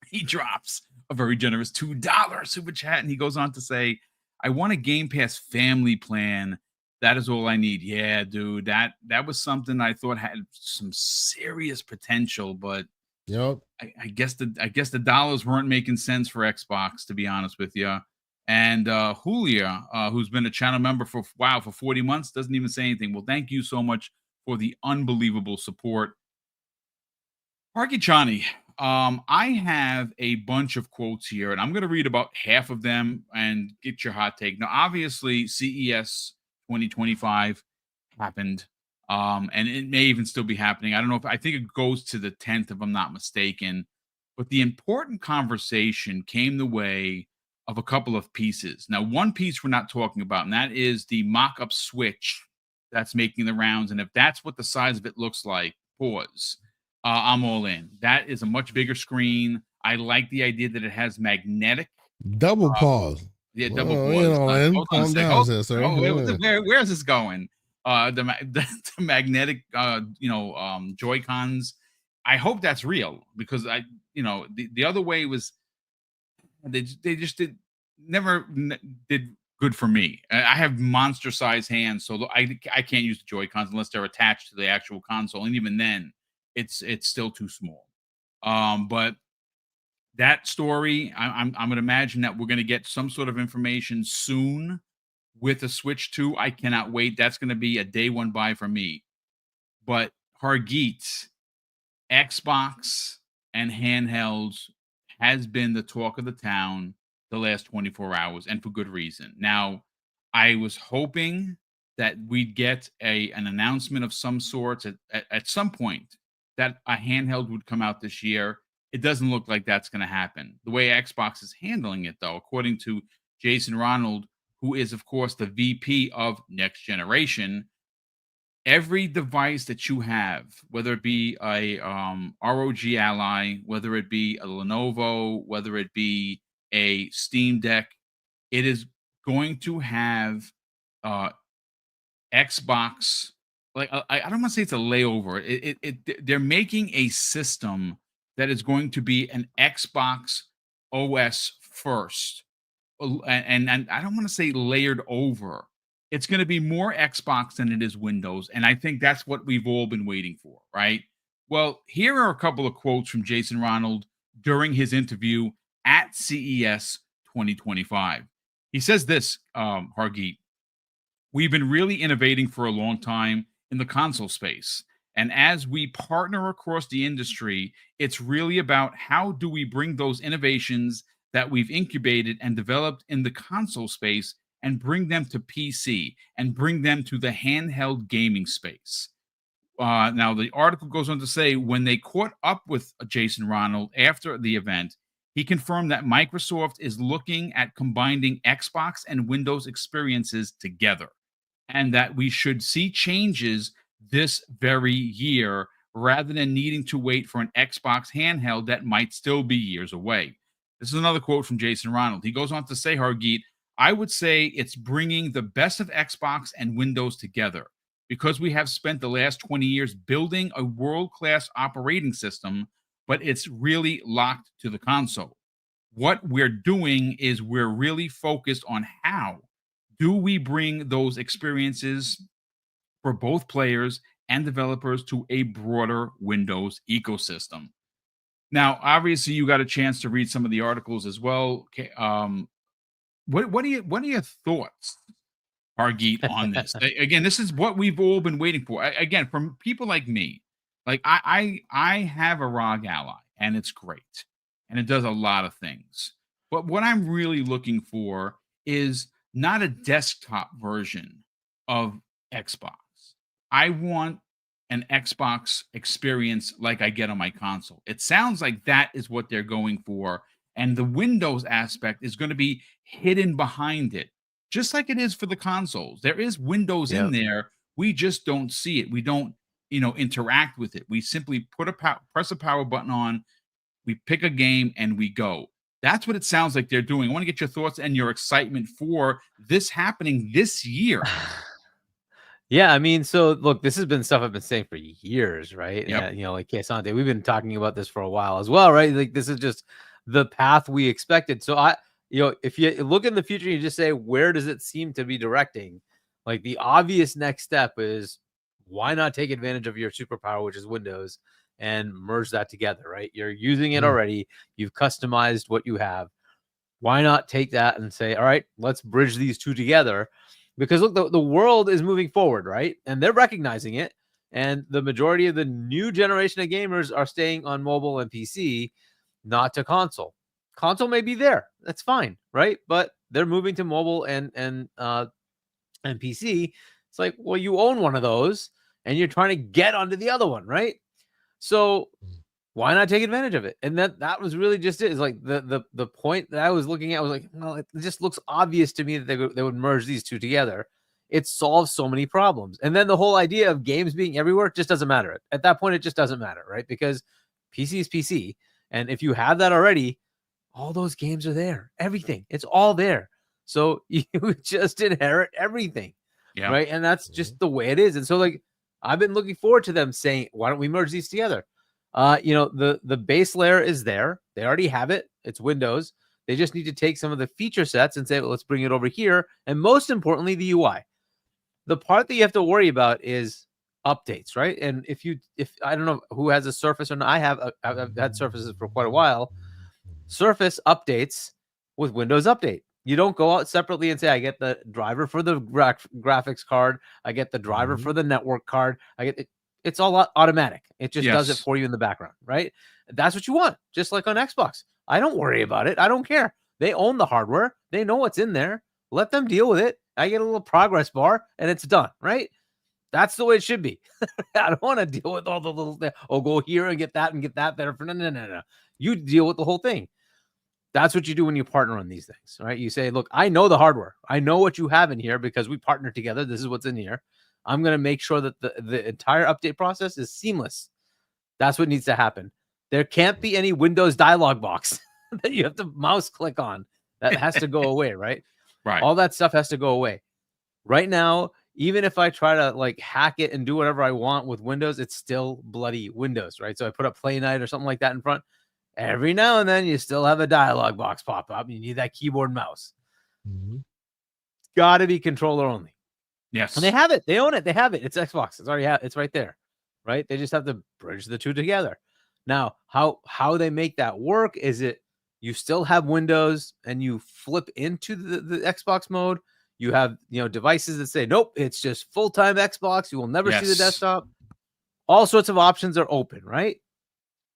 He drops a very generous $2 super chat, and he goes on to say, I want a Game Pass family plan. That is all I need. Yeah, dude, that was something I thought had some serious potential, but yep. I guess the dollars weren't making sense for Xbox, to be honest with you. And Julia, who's been a channel member for 40 months, doesn't even say anything. Well, thank you so much for the unbelievable support. Parky Chani, I have a bunch of quotes here, and I'm going to read about half of them and get your hot take. Now, obviously, CES 2025 happened, and it may even still be happening. I don't know I think it goes to the 10th, if I'm not mistaken. But the important conversation came the way of a couple of pieces. Now, one piece we're not talking about, and that is the mock-up Switch that's making the rounds. And if that's what the size of it looks like, pause. I'm all in. That is a much bigger screen. I like the idea that it has magnetic. Double pause. Yeah, double pause. Calm down, sir. Where is this going? The magnetic, Joy Cons. I hope that's real because the other way was they just never did good for me. I have monster size hands, so I can't use the Joy Cons unless they're attached to the actual console, and even then, it's still too small. But that story, I'm going to imagine that we're going to get some sort of information soon with the Switch 2. I cannot wait. That's going to be a day one buy for me. But Hargeet, Xbox and handhelds has been the talk of the town the last 24 hours, and for good reason. Now, I was hoping that we'd get an announcement of some sorts at some point that a handheld would come out this year. It doesn't look like that's going to happen. The way Xbox is handling it, though, according to Jason Ronald, who is, of course, the VP of Next Generation, every device that you have, whether it be a ROG Ally, whether it be a Lenovo, whether it be a Steam Deck, it is going to have uh, Xbox. Like I don't want to say it's a layover. They're making a system that is going to be an Xbox OS first, and I don't want to say layered over. It's going to be more Xbox than it is Windows, and I think that's what we've all been waiting for, right? Well, here are a couple of quotes from Jason Ronald during his interview at CES 2025. He says this, Hargeet: "We've been really innovating for a long time in the console space. And as we partner across the industry, it's really about how do we bring those innovations that we've incubated and developed in the console space and bring them to PC and bring them to the handheld gaming space." Now, the article goes on to say when they caught up with Jason Ronald after the event, he confirmed that Microsoft is looking at combining Xbox and Windows experiences together, and that we should see changes this very year rather than needing to wait for an Xbox handheld that might still be years away. This is another quote from Jason Ronald. He goes on to say, Hargeet, "I would say it's bringing the best of Xbox and Windows together because we have spent the last 20 years building a world-class operating system, but it's really locked to the console. What we're doing is we're really focused on how do we bring those experiences for both players and developers to a broader Windows ecosystem." Now, obviously, you got a chance to read some of the articles as well. What are your thoughts, Hargeet, on this? Again, this is what we've all been waiting for. Again, from people like me, like I have a ROG Ally, and it's great, and it does a lot of things. But what I'm really looking for is not a desktop version of Xbox. I want an Xbox experience like I get on my console. It sounds like that is what they're going for. And the Windows aspect is going to be hidden behind it, just like it is for the consoles. There is Windows in there. We just don't see it. We don't, interact with it. We simply press a power button on, we pick a game, and we go. That's what it sounds like they're doing. I want to get your thoughts and your excitement for this happening this year. Yeah, I mean, so look, this has been stuff I've been saying for years, right? Yep. Like Kesante, we've been talking about this for a while as well, right? Like this is just the path we expected. So if you look in the future, you just say, where does it seem to be directing? Like the obvious next step is why not take advantage of your superpower, which is Windows, and merge that together, right? You're using it already. You've customized what you have. Why not take that and say, all right, let's bridge these two together? Because look, the world is moving forward, right? And they're recognizing it. And the majority of the new generation of gamers are staying on mobile and PC, not to console. Console may be there. That's fine, right? But they're moving to mobile and PC. It's like, well, you own one of those and you're trying to get onto the other one, right? So why not take advantage of it? And that was really just it. It's like the point that I was looking at was like, well, it just looks obvious to me that they would merge these two together. It solves so many problems. And then the whole idea of games being everywhere just doesn't matter. At that point, it just doesn't matter, right? Because PC is PC. And if you have that already, all those games are there. Everything. It's all there. So you just inherit everything. Yeah. Right. And that's just the way it is. And so like I've been looking forward to them saying, why don't we merge these together? The base layer is there. They already have it. It's Windows. They just need to take some of the feature sets and say, well, let's bring it over here. And most importantly, the UI. The part that you have to worry about is updates, right? And if I don't know who has a Surface or not, I've had Surfaces for quite a while. Surface updates with Windows Update. You don't go out separately and say, I get the driver for the graphics card. I get the driver for the network card. It's all automatic. It just does it for you in the background, right? That's what you want, just like on Xbox. I don't worry about it. I don't care. They own the hardware. They know what's in there. Let them deal with it. I get a little progress bar and it's done, right? That's the way it should be. I don't want to deal with all the little things. Oh, go here and get that there. No. You deal with the whole thing. That's what you do when you partner on these things, right? You say, look, I know the hardware. I know what you have in here because we partnered together. This is what's in here. I'm going to make sure that the entire update process is seamless. That's what needs to happen. There can't be any Windows dialog box that you have to mouse click on. That has to go away, right? Right. All that stuff has to go away. Right now, even if I try to like hack it and do whatever I want with Windows, it's still bloody Windows, right? So I put up Play Night or something like that in front. Every now and then you still have a dialog box pop up. You need that keyboard and mouse. Mm-hmm. Got to be controller only. Yes. And they have it. They own it. They have it. It's Xbox. It's already it's right there, right? They just have to bridge the two together. Now, how they make that work is it you still have Windows and you flip into the Xbox mode. You have devices that say, nope, it's just full-time Xbox. You will never see the desktop. All sorts of options are open, right?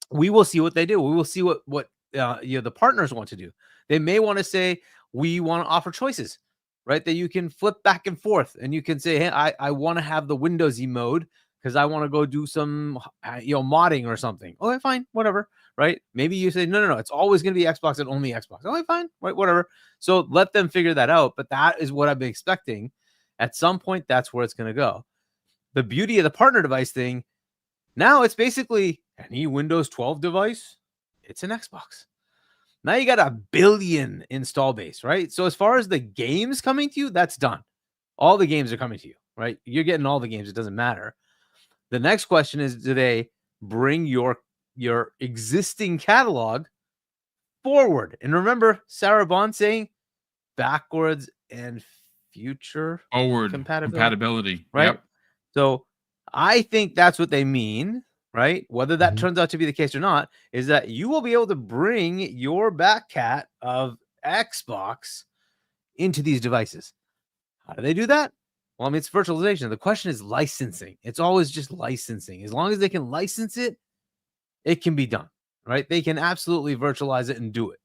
We will see what they do. We will see what the partners want to do. They may want to say, we want to offer choices, right? That you can flip back and forth and you can say, hey, I want to have the Windowsy mode because I want to go do some modding or something. Okay, fine, whatever, right? Maybe you say, no, it's always going to be Xbox and only Xbox. Okay, fine, right, whatever. So let them figure that out. But that is what I've been expecting. At some point, that's where it's going to go. The beauty of the partner device thing, now it's basically any Windows 12 device, it's an Xbox. Now you got 1 billion install base, right? So as far as the games coming to you, that's done. All the games are coming to you, right? You're getting all the games. It doesn't matter. The next question is, do they bring your existing catalog forward? And remember Sarah Bond saying backwards and future forward compatibility. Right? Yep. So I think that's what they mean, right? Whether that turns out to be the case or not, is that you will be able to bring your back cat of Xbox into these devices. How do they do that? Well, I mean, it's virtualization. The question is licensing. It's always just licensing. As long as they can license it, it can be done, right? They can absolutely virtualize it and do it.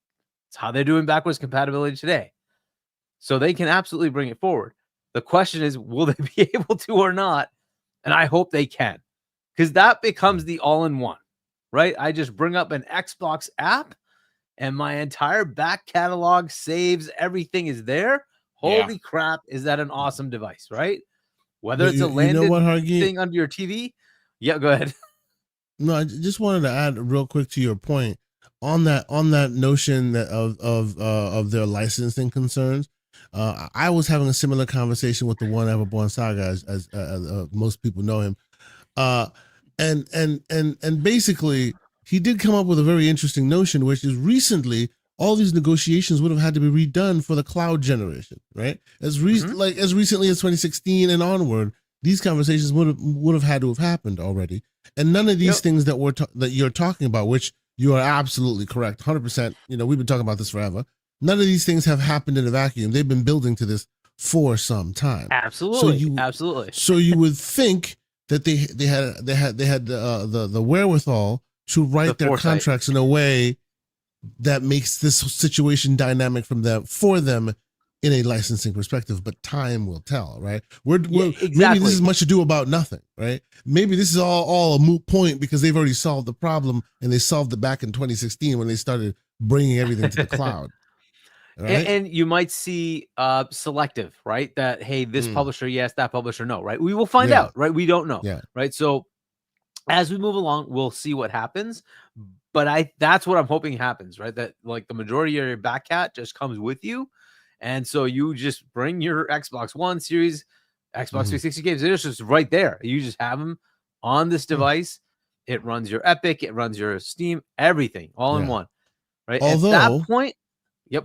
It's how they're doing backwards compatibility today. So they can absolutely bring it forward. The question is, will they be able to or not? And I hope they can, because that becomes the all-in-one, right? I just bring up an Xbox app and my entire back catalog saves. Everything is there. Holy crap, is that an awesome device, right? Whether it's a landed thing under your TV. Yeah, go ahead. No, I just wanted to add real quick to your point on that notion that of their licensing concerns. I was having a similar conversation with the One Everborn Saga, as most people know him, and basically he did come up with a very interesting notion, which is recently all these negotiations would have had to be redone for the cloud generation, right? As recently as 2016 and onward, these conversations would have had to have happened already, and none of these things that you're talking about, which you are absolutely correct, 100%. We've been talking about this forever. None of these things have happened in a vacuum. They've been building to this for some time. Absolutely, absolutely. So you would think that they had the wherewithal to write their contracts in a way that makes this situation dynamic for them in a licensing perspective. But time will tell, right? Maybe this is much ado about nothing, right? Maybe this is all a moot point because they've already solved the problem, and they solved it back in 2016 when they started bringing everything to the cloud. Right? And you might see selective, right? That, hey, this publisher, yes, that publisher, no, right? We will find out, right? We don't know, right? So as we move along, we'll see what happens. But that's what I'm hoping happens, right? That like the majority of your back cat just comes with you. And so you just bring your Xbox One Series, Xbox 360 games. They're just right there. You just have them on this device. It runs your Epic, it runs your Steam, everything all in one, right? Although, at that point,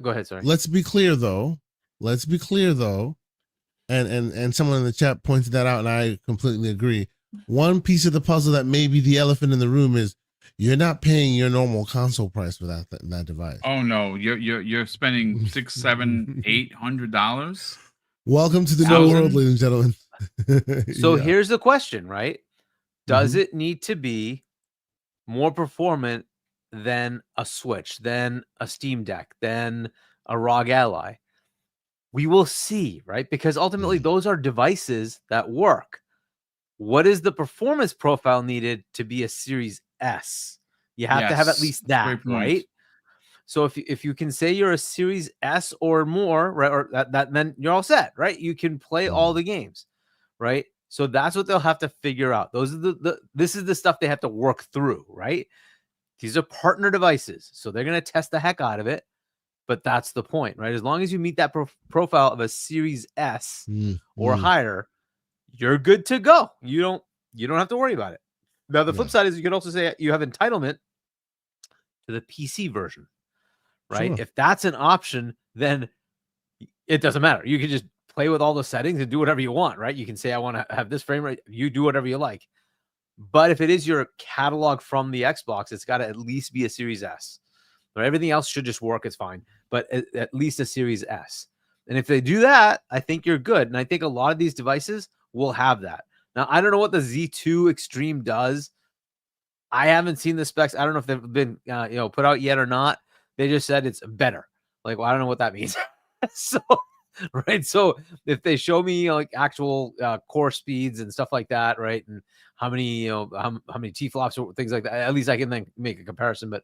go ahead. Sorry. Let's be clear though. And someone in the chat pointed that out, and I completely agree. One piece of the puzzle that may be the elephant in the room is you're not paying your normal console price for that device. Oh no, you're spending $600, $700, $800. Welcome to the new world, ladies and gentlemen. So here's the question, right? Does it need to be more performant than a Switch, than a Steam Deck, than a ROG Ally? We will see, right? Because ultimately those are devices that work. What is the performance profile needed to be a Series S? You have to have at least that, right? So if you can say you're a Series S or more, right, or that then you're all set, right? You can play all the games, right? So that's what they'll have to figure out. Those are this is the stuff they have to work through, right? These are partner devices, so they're going to test the heck out of it. But that's the point, right? As long as you meet that profile of a Series S or higher, you're good to go. You don't have to worry about it. Now, the flip side is you can also say you have entitlement to the PC version, right? Sure. If that's an option, then it doesn't matter. You can just play with all the settings and do whatever you want, right? You can say, I want to have this frame rate. You do whatever you like. But if it is your catalog from the Xbox, it's got to at least be a Series S. Or everything else should just work. It's fine. But at least a Series S. And if they do that, I think you're good. And I think a lot of these devices will have that. Now, I don't know what the Z2 Extreme does. I haven't seen the specs. I don't know if they've been put out yet or not. They just said it's better. Like, well, I don't know what that means. So, right. So if they show me like actual core speeds and stuff like that, right, and how many how many T-flops or things like that, at least I can then make a comparison. But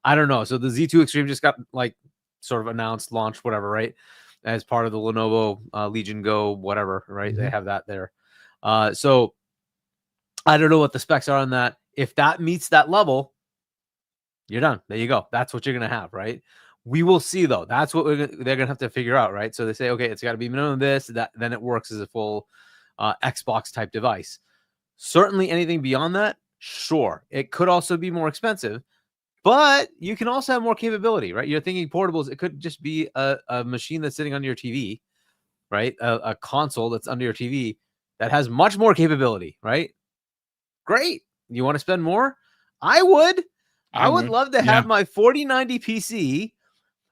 I don't know. So the Z2 Extreme just got like sort of announced, launched, whatever, right, as part of the Lenovo Legion Go, whatever, right? They have that there. So I don't know what the specs are on that. If that meets that level, you're done. There you go. That's what you're going to have, right? We will see, though. That's what they're going to have to figure out, right? So they say, okay, it's got to be minimum this, that, then it works as a full Xbox type device. Certainly anything beyond that, sure. It could also be more expensive, but you can also have more capability, right? You're thinking portables. It could just be a machine that's sitting under your TV, right? A console that's under your TV that has much more capability, right? Great. You want to spend more? I would. I would love to have my 4090 PC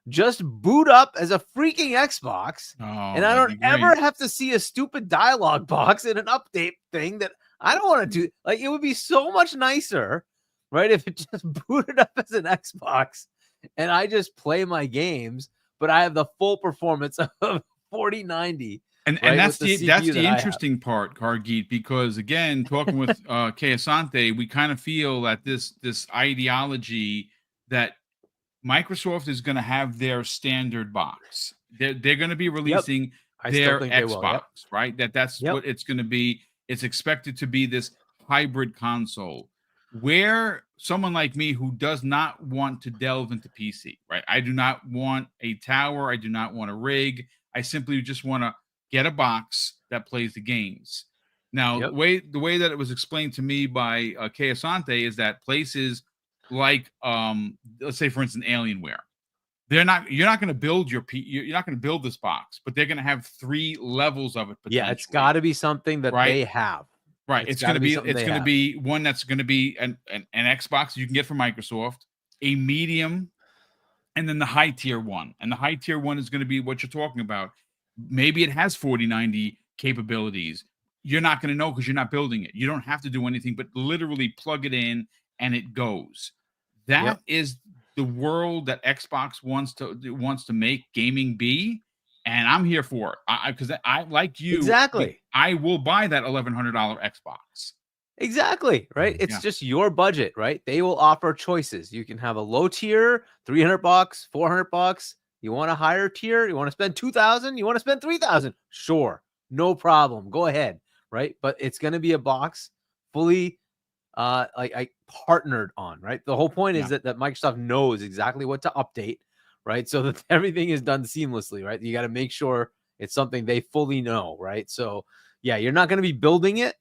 just boot up as a freaking Xbox, and I don't ever have to see a stupid dialogue box in an update thing that I don't want to do. Like, it would be so much nicer, right, if it just booted up as an Xbox and I just play my games, but I have the full performance of 4090. And that's the interesting part, Cargeet, because again, talking with Kay Asante, we kind of feel that this ideology that Microsoft is going to have their standard box. They're going to be releasing their Xbox, right? That's what it's going to be. It's expected to be this hybrid console where someone like me who does not want to delve into PC, right? I do not want a tower. I do not want a rig. I simply just want to get a box that plays the games. Now, the way that it was explained to me by Kay Asante is that places like let's say for instance Alienware, you're not going to build you're not going to build this box, but they're going to have 3 levels of it. Yeah, it's got to be something that they have. Right. It's going to be one that's going to be an Xbox you can get from Microsoft, a medium, and then the high tier one. And the high tier one is going to be what you're talking about. Maybe it has 4090 capabilities. You're not going to know because you're not building it. You don't have to do anything but literally plug it in and it goes. That is the world that Xbox wants to make gaming be, and I'm here for it. Because I like you. Exactly. I will buy that $1,100 Xbox. Exactly, right? It's just your budget, right? They will offer choices. You can have a low tier, $300, $400. You want a higher tier? You want to spend $2,000? You want to spend $3,000? Sure, no problem. Go ahead, right? But it's going to be a box fully I partnered on, right? The whole point is that Microsoft knows exactly what to update, right? So that everything is done seamlessly, right? You got to make sure it's something they fully know, right? So yeah, you're not going to be building it.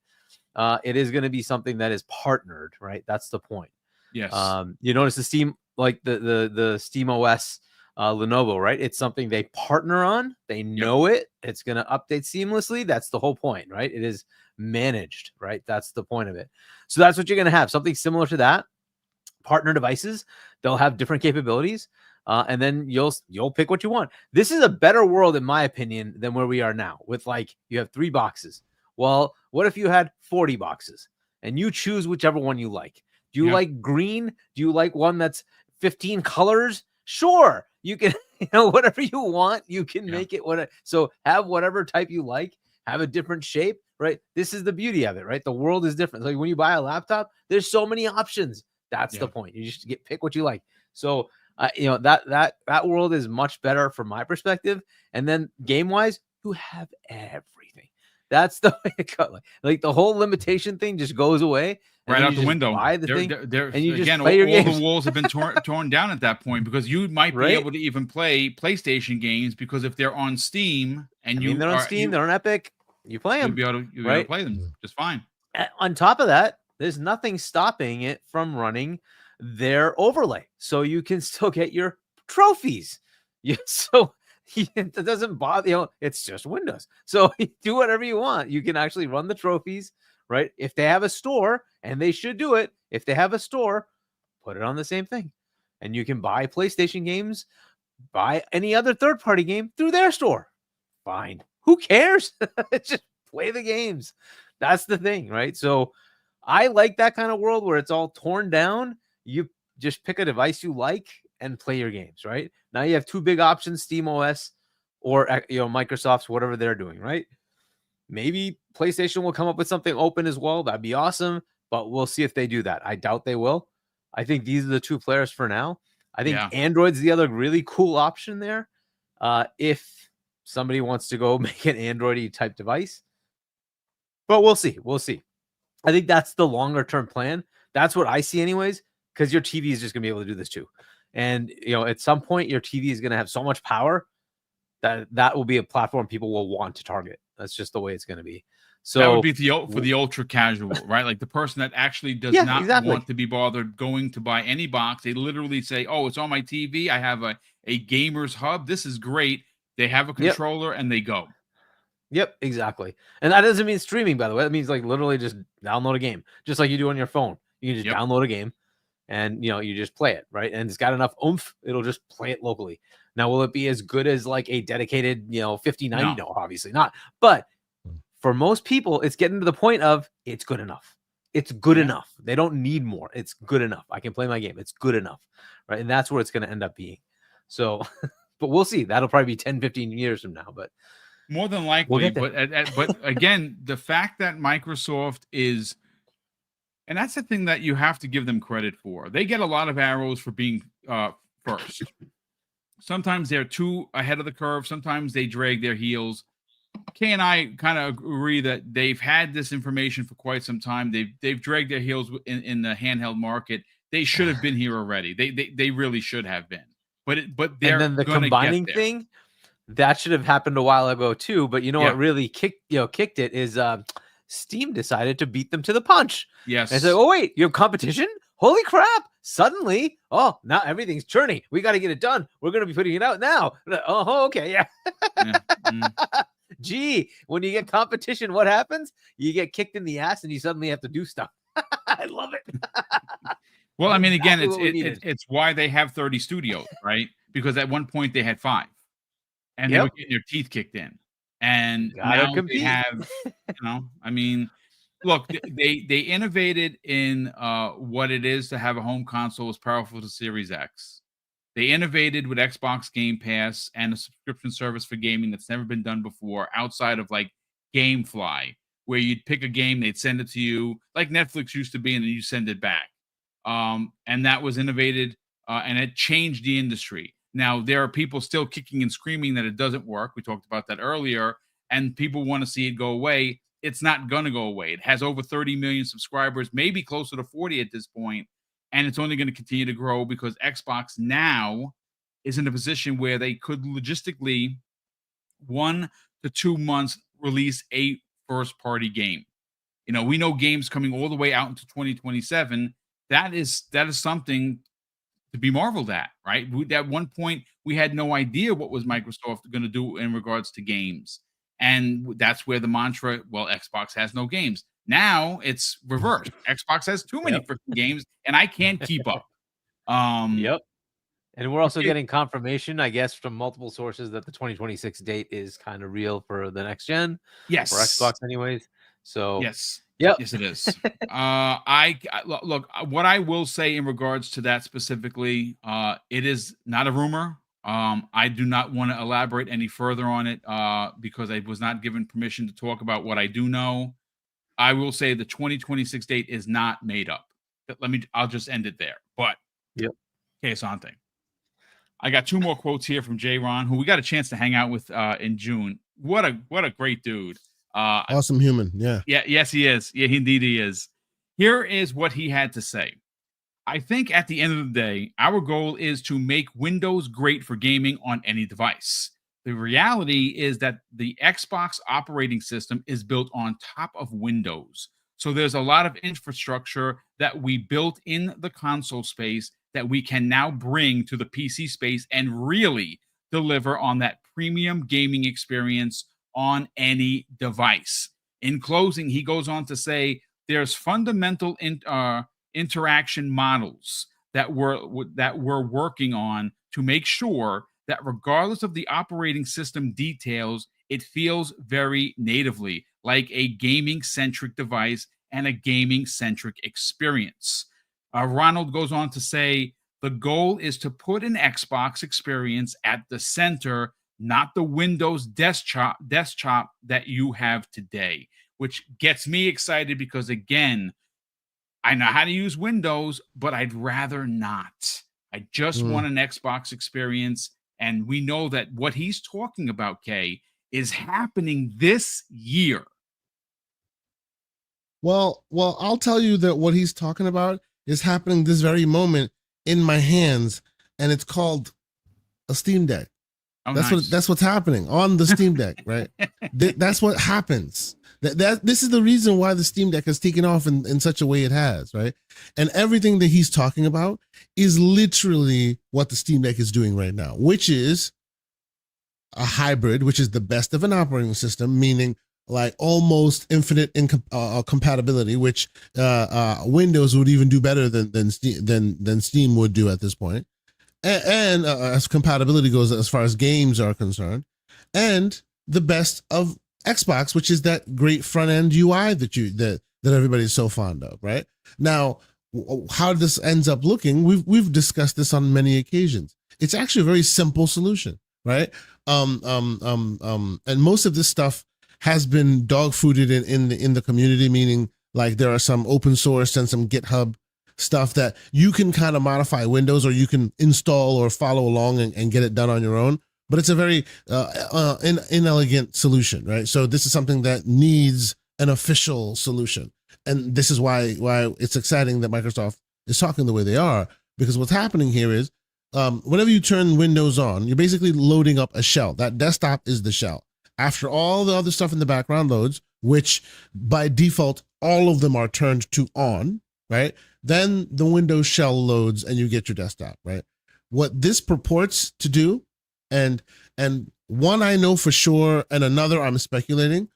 It is going to be something that is partnered, right? That's the point. Yes. You notice the Steam, like the Steam OS Lenovo, right? It's something they partner on. They know it. It's going to update seamlessly. That's the whole point, right? It is managed, right? That's the point of it. So that's what you're going to have. Something similar to that. Partner devices, they'll have different capabilities. And then you'll pick what you want. This is a better world, in my opinion, than where we are now with like you have 3 boxes. Well, what if you had 40 boxes and you choose whichever one you like? Do you like green? Do you like one that's 15 colors? Sure. You can, whatever you want, you can make it so have whatever type you like, have a different shape, right? This is the beauty of it, right? The world is different. Like when you buy a laptop, there's so many options. That's the point. You just pick what you like. So That world is much better from my perspective. And then game wise, you have everything. That's the way it goes. Like the whole limitation thing just goes away. Right out the window. Buy the thing, and you just again, play your all games. the walls have been torn down at that point, because you might be able to even play PlayStation games, because if they're on Steam and they're on Steam, they're on Epic, you play them. You'll be able to play them just fine. On top of that, there's nothing stopping it from running their overlay, so you can still get your trophies. So it doesn't bother. It's just Windows, so you do whatever you want. You can actually run the trophies. Right? If they have a store, and they should do it, if they have a store, put it on the same thing. And you can buy PlayStation games, buy any other third-party game through their store. Fine. Who cares? Just play the games. That's the thing, right? So I like that kind of world where it's all torn down. You just pick a device you like and play your games, right? Now you have two big options, SteamOS or Microsoft's, whatever they're doing, right? Maybe PlayStation will come up with something open as well. That'd be awesome, but we'll see if they do that. I doubt they will. I think these are the two players for now. I think Android's the other really cool option there. If somebody wants to go make an Android-y type device, but we'll see. We'll see. I think that's the longer term plan. That's what I see anyways, because your TV is just going to be able to do this too. And, at some point your TV is going to have so much power that will be a platform people will want to target. That's just the way it's going to be. So that would be for the ultra casual, right? Like the person that actually does not want to be bothered going to buy any box. They literally say, "Oh, it's on my TV. I have a gamer's hub. This is great." They have a controller and they go. Yep, exactly. And that doesn't mean streaming, by the way. It means like literally just download a game, just like you do on your phone. You can just download a game, and you just play it, right? And it's got enough oomph, it'll just play it locally. Now, will it be as good as like a dedicated, 5090? No, obviously not. But for most people, it's getting to the point of it's good enough. It's good enough. They don't need more. It's good enough. I can play my game. It's good enough, right? And that's where it's going to end up being. So, but we'll see. That'll probably be 10, 15 years from now. But more than likely. But again, the fact that Microsoft is, and that's the thing that you have to give them credit for. They get a lot of arrows for being first. Sometimes they're too ahead of the curve. Sometimes they drag their heels. Kay and I kind of agree that they've had this information for quite some time. They've dragged their heels in the handheld market. They should have been here already. They really should have been. But they're, and then the combining thing that should have happened a while ago too. But what really kicked it is Steam decided to beat them to the punch. Yes. And said, "Oh wait, you have competition? Holy crap! Suddenly, now everything's churning. We got to get it done. We're going to be putting it out now." Oh, okay, yeah. Gee, when you get competition, what happens? You get kicked in the ass, and you suddenly have to do stuff. I love it. Well, I mean, again, it's why they have 30 studios, right? Because at one point they had 5, and they were getting their teeth kicked in, and now they have, I mean. Look, they innovated in what it is to have a home console as powerful as Series X. They innovated with Xbox Game Pass and a subscription service for gaming that's never been done before, outside of like GameFly, where you'd pick a game, they'd send it to you like Netflix used to be, and then you send it back. And that was innovated, and it changed the industry. Now, there are people still kicking and screaming that it doesn't work. We talked about that earlier, and people want to see it go away. It's not going to go away. It has over 30 million subscribers, maybe closer to 40 at this point, and it's only going to continue to grow because Xbox now is in a position where they could logistically 1 to 2 months release a first-party game. We know games coming all the way out into 2027. That is something to be marveled at, right? At one point, we had no idea what was Microsoft going to do in regards to games. And that's where the mantra, Xbox has no games. Now it's reversed. Xbox has too many freaking games, and I can't keep up. Yep. And we're also getting confirmation, I guess, from multiple sources that the 2026 date is kind of real for the next gen. Yes. For Xbox anyways. So yes. Yep. Yes, it is. I look, what I will say in regards to that specifically, it is not a rumor. I do not want to elaborate any further on it because I was not given permission to talk about what I do know. I will say the 2026 date is not made up. I'll just end it there. But yep. Que Sante. I got two more quotes here from J. Ron, who we got a chance to hang out with in June. What a great dude. Awesome human. Yeah. Yeah. Yes, he is. Yeah, indeed he is. Here is what he had to say. I think at the end of the day, our goal is to make Windows great for gaming on any device. The reality is that the Xbox operating system is built on top of Windows. So there's a lot of infrastructure that we built in the console space that we can now bring to the PC space and really deliver on that premium gaming experience on any device. In closing, he goes on to say there's fundamental interaction models that we're working on to make sure that regardless of the operating system details, it feels very natively like a gaming-centric device and a gaming-centric experience. Ronald goes on to say, the goal is to put an Xbox experience at the center, not the Windows desktop that you have today, which gets me excited because, again, I know how to use Windows, but I'd rather not. I just want an Xbox experience. And we know that what he's talking about, Kay, is happening this year. Well, I'll tell you that what he's talking about is happening this very moment in my hands, and it's called a Steam Deck. Oh, that's what's happening on the Steam Deck, right? That's what happens. This is the reason why the Steam Deck has taken off in such a way it has, right? And everything that he's talking about is literally what the Steam Deck is doing right now, which is a hybrid, which is the best of an operating system, meaning like almost infinite compatibility, which Windows would even do better than Steam would do at this point. And as compatibility goes, as far as games are concerned, and the best of Xbox, which is that great front end UI that everybody's so fond of, right? Now, how this ends up looking, we've discussed this on many occasions. It's actually a very simple solution, right? And most of this stuff has been dog-fooded in the community, meaning like there are some open source and some GitHub stuff that you can kind of modify Windows, or you can install or follow along and get it done on your own. But it's a very inelegant solution, right? So this is something that needs an official solution. And this is why it's exciting that Microsoft is talking the way they are, because what's happening here is whenever you turn Windows on, you're basically loading up a shell. That desktop is the shell. After all the other stuff in the background loads, which by default, all of them are turned to on, right? Then the Windows shell loads and you get your desktop, right? What this purports to do, and one I know for sure, and another I'm speculating.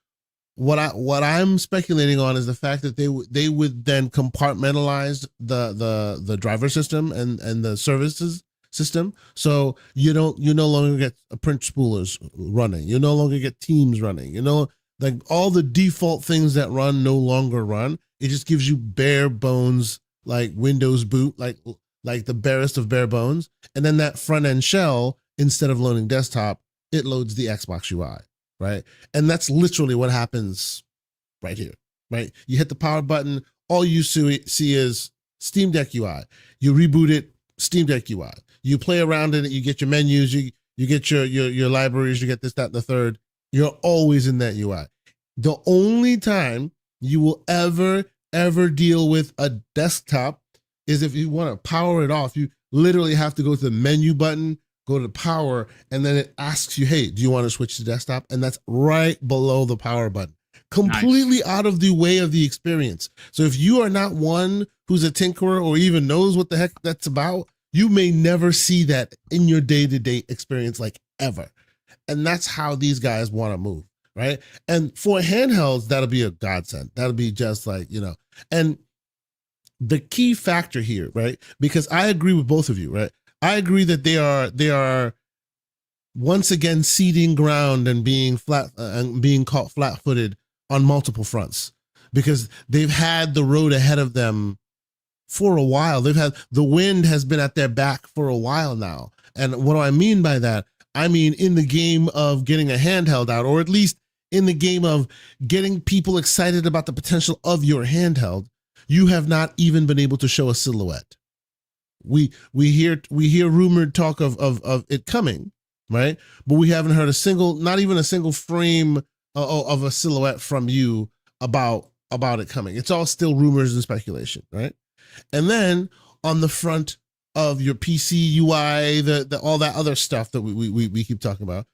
What I'm speculating on is the fact that they would then compartmentalize the driver system and the services system. So you no longer get print spoolers running. You no longer get Teams running. Like all the default things that run no longer run. It just gives you bare bones, like Windows boot, like the barest of bare bones. And then that front end shell, instead of loading desktop, it loads the Xbox UI, right? And that's literally what happens right here, right? You hit the power button, all you see is Steam Deck UI. You reboot it, Steam Deck UI. You play around in it, you get your menus, you get your libraries, you get this, that, and the third. You're always in that UI. The only time you will ever deal with a desktop is if you want to power it off. You literally have to go to the menu button, go to power, and then it asks you, hey, do you want to switch to desktop? And that's right below the power button. Completely out of the way of the experience. So if you are not one who's a tinkerer or even knows what the heck that's about, you may never see that in your day-to-day experience, like ever. And that's how these guys want to move, right? And for handhelds, that'll be a godsend. That'll be just like, and the key factor here, right? Because I agree with both of you, right? I agree that they are once again ceding ground and being caught flat-footed on multiple fronts, because they've had the road ahead of them for a while. The wind has been at their back for a while now. And what do I mean by that? I mean, in the game of getting a handheld out, or at least in the game of getting people excited about the potential of your handheld, you have not even been able to show a silhouette. we hear rumored talk of it coming, right? But we haven't heard not even a single frame of a silhouette from you about it coming. It's all still rumors and speculation, right? And then on the front of your PC UI, the all that other stuff that we keep talking about,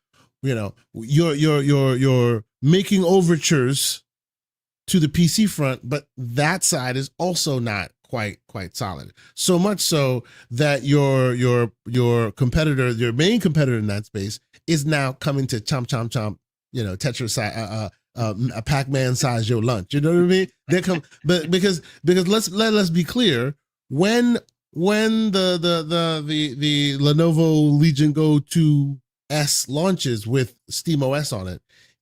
you know, you're making overtures to the PC front, but that side is also not quite solid. So much so that your competitor, your main competitor in that space, is now coming to chomp, you know, Tetris, a Pac-Man size your lunch. You know what I mean? They come, but because let's be clear, when the Lenovo Legion Go 2S launches with SteamOS on it,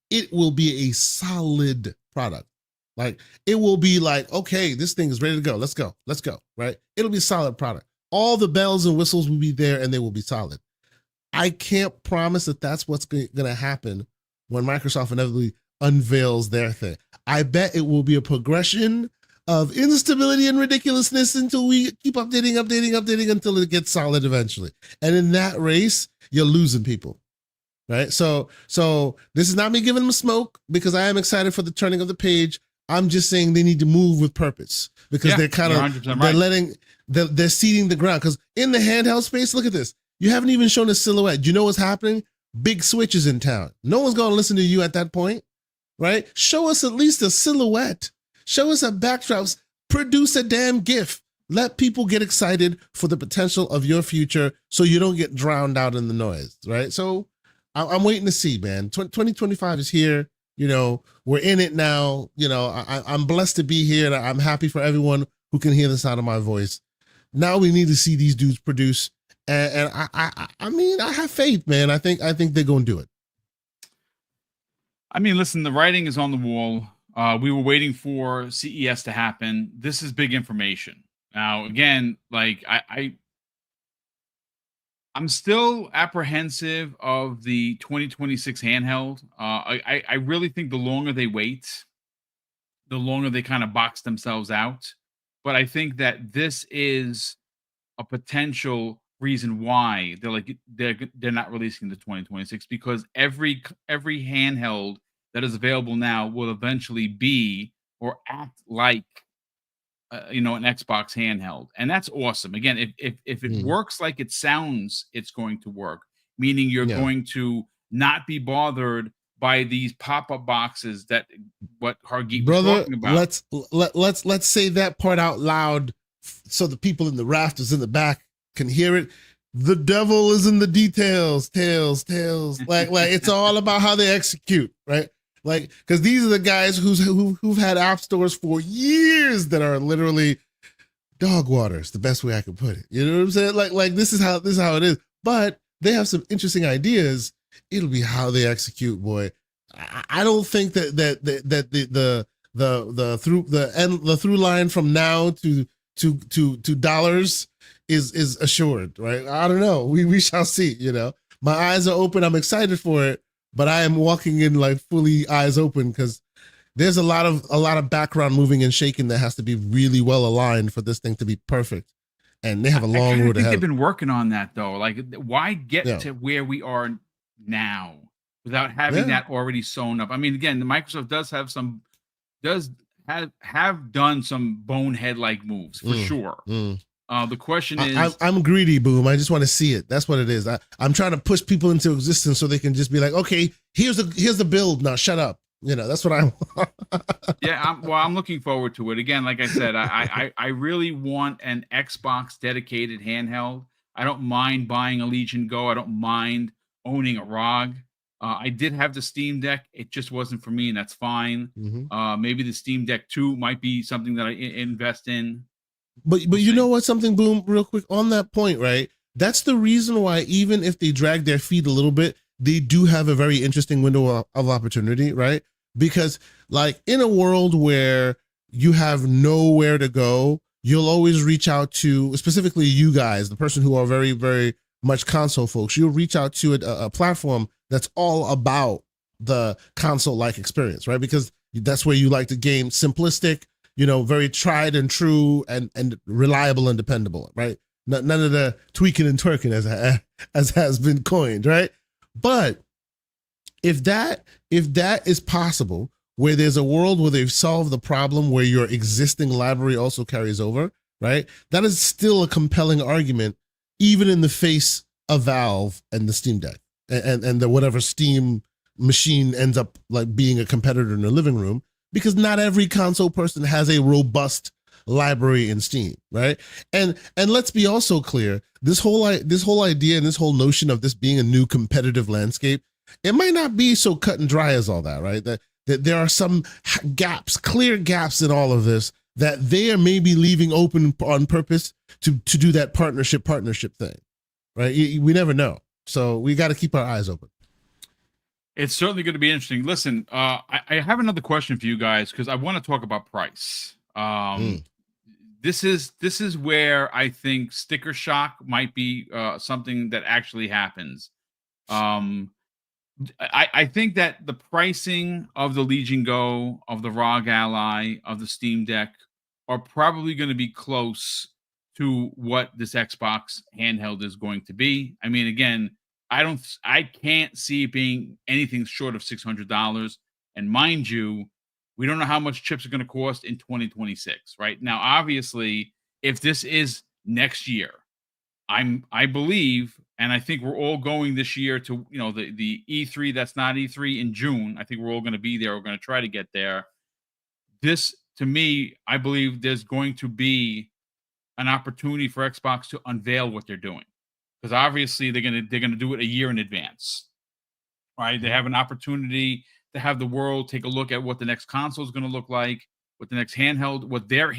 it will be a solid product. Like, it will be like, okay, this thing is ready to go. Let's go, right? It'll be a solid product. All the bells and whistles will be there and they will be solid. I can't promise that that's what's going to happen when Microsoft inevitably unveils their thing. I bet it will be a progression of instability and ridiculousness until we keep updating until it gets solid eventually. And in that race, you're losing people. Right? So this is not me giving them smoke, because I am excited for the turning of the page. I'm just saying they need to move with purpose, because they're kind of, they're seeding the ground. Because in the handheld space, look at this. You haven't even shown a silhouette. Do you know what's happening? Big switches in town. No one's going to listen to you at that point, right? Show us at least a silhouette. Show us a backdrop. Produce a damn GIF. Let people get excited for the potential of your future so you don't get drowned out in the noise, right? So I'm waiting to see, man. 2025 is here. You know, we're in it now. You know, I'm blessed to be here, and I'm happy for everyone who can hear the sound of my voice. Now we need to see these dudes produce, and I mean, I have faith, man. I think they're gonna do it. I mean, listen, the writing is on the wall. We were waiting for CES to happen. This is big information. Now, again, like I'm still apprehensive of the 2026 handheld. I really think the longer they wait, the longer they kind of box themselves out. But I think that this is a potential reason why they're not releasing the 2026, because every handheld that is available now will eventually be or act like an Xbox handheld, and that's awesome. Again, if it works like it sounds it's going to work, meaning you're going to not be bothered by these pop-up boxes that what Hargeet was talking about. Let's say that part out loud so the people in the rafters in the back can hear it. The devil is in the details. Tails. like it's all about how they execute, right? Like, because these are the guys who've had app stores for years that are literally dog water. It's the best way I can put it. You know what I'm saying? Like this is how it is. But they have some interesting ideas. It'll be how they execute, boy. I don't think that the through line from now to dollars is assured, right? I don't know. We shall see. You know, my eyes are open. I'm excited for it. But I am walking in like fully eyes open, because there's a lot of background moving and shaking that has to be really well aligned for this thing to be perfect. And they have a long road ahead. They've been working on that though. Like, why get to where we are now without having that already sewn up? I mean, again, the Microsoft have done some bonehead like moves for sure. The question is, I'm greedy, Boom. I just want to see it. That's what it is. I'm trying to push people into existence so they can just be like, okay, here's the build. Now shut up. You know, that's what I want. I'm looking forward to it. Again, like I said, I really want an Xbox dedicated handheld. I don't mind buying a Legion Go. I don't mind owning a ROG. I did have the Steam Deck. It just wasn't for me, and that's fine. Maybe the Steam Deck 2 might be something that I invest in. But you know what, something, Boom, real quick on that point, right? That's the reason why, even if they drag their feet a little bit, they do have a very interesting window of opportunity, right? Because like in a world where you have nowhere to go, you'll always reach out to, specifically you guys, the person who are very, very much console folks, you'll reach out to a platform that's all about the console-like experience, right? Because that's where you like the game, simplistic, you know, very tried and true and reliable and dependable, right? none of the tweaking and twerking as has been coined, right? But if that is possible, where there's a world where they've solved the problem where your existing library also carries over, right? That is still a compelling argument, even in the face of Valve and the Steam Deck and the whatever Steam machine ends up like being a competitor in the living room, because not every console person has a robust library in Steam, right? And let's be also clear, this whole idea and this whole notion of this being a new competitive landscape, it might not be so cut and dry as all that, right? That there are some gaps, clear gaps in all of this that they are maybe leaving open on purpose to do that partnership thing, right? We never know. So we got to keep our eyes open. It's certainly going to be interesting. Listen, I have another question for you guys because I want to talk about price. This is where I think sticker shock might be something that actually happens. I think that the pricing of the Legion Go, of the ROG Ally, of the Steam Deck are probably going to be close to what this Xbox handheld is going to be. I mean, again, I can't see it being anything short of $600. And mind you, we don't know how much chips are going to cost in 2026, right? Now, obviously, if this is next year, I believe, and I think we're all going this year to, the E3 that's not E3 in June. I think we're all going to be there. We're going to try to get there. This, to me, I believe there's going to be an opportunity for Xbox to unveil what they're doing, because obviously they're gonna do it a year in advance, right? They have an opportunity to have the world take a look at what the next console is going to look like, what the next handheld, what their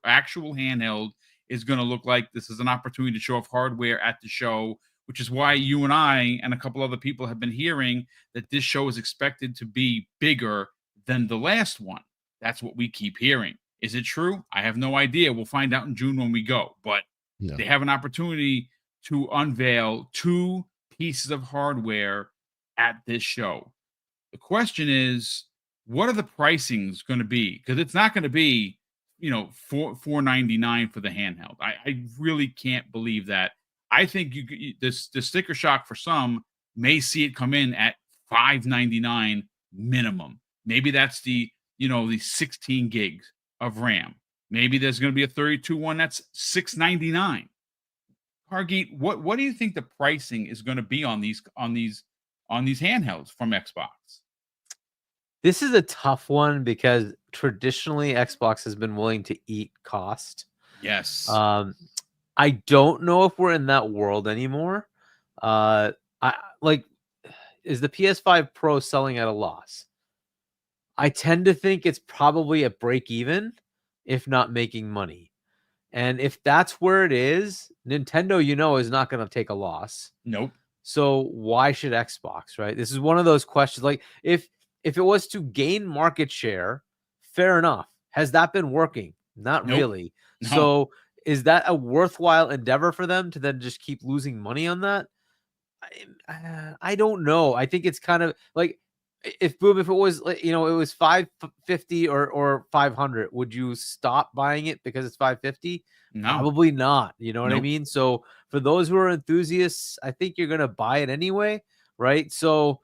actual handheld is going to look like. This is an opportunity to show off hardware at the show, which is why you and I and a couple other people have been hearing that this show is expected to be bigger than the last one. That's what we keep hearing. Is it true? I have no idea. We'll find out in June when we go. But they have an opportunity to unveil 2 pieces of hardware at this show. The question is, what are the pricings going to be? Because it's not going to be, $499 for the handheld. I really can't believe that. I think the sticker shock for some may see it come in at $599 minimum. Maybe that's the 16 gigs of RAM. Maybe there's going to be a 32 one that's $699. Hargeet, what do you think the pricing is going to be on these handhelds from Xbox? This is a tough one because traditionally Xbox has been willing to eat cost. Yes. I don't know if we're in that world anymore. Is the PS5 Pro selling at a loss? I tend to think it's probably at break even, if not making money. And if that's where it is, Nintendo, is not going to take a loss. Nope. So why should Xbox, right? This is one of those questions. Like if it was to gain market share, fair enough. Has that been working? Not really. No. So is that a worthwhile endeavor for them to then just keep losing money on that? I don't know. I think it's kind of like, if it was, it was $550 or $500, would you stop buying it because it's $550? No, probably not. You know what I mean? So for those who are enthusiasts, I think you're going to buy it anyway. Right. So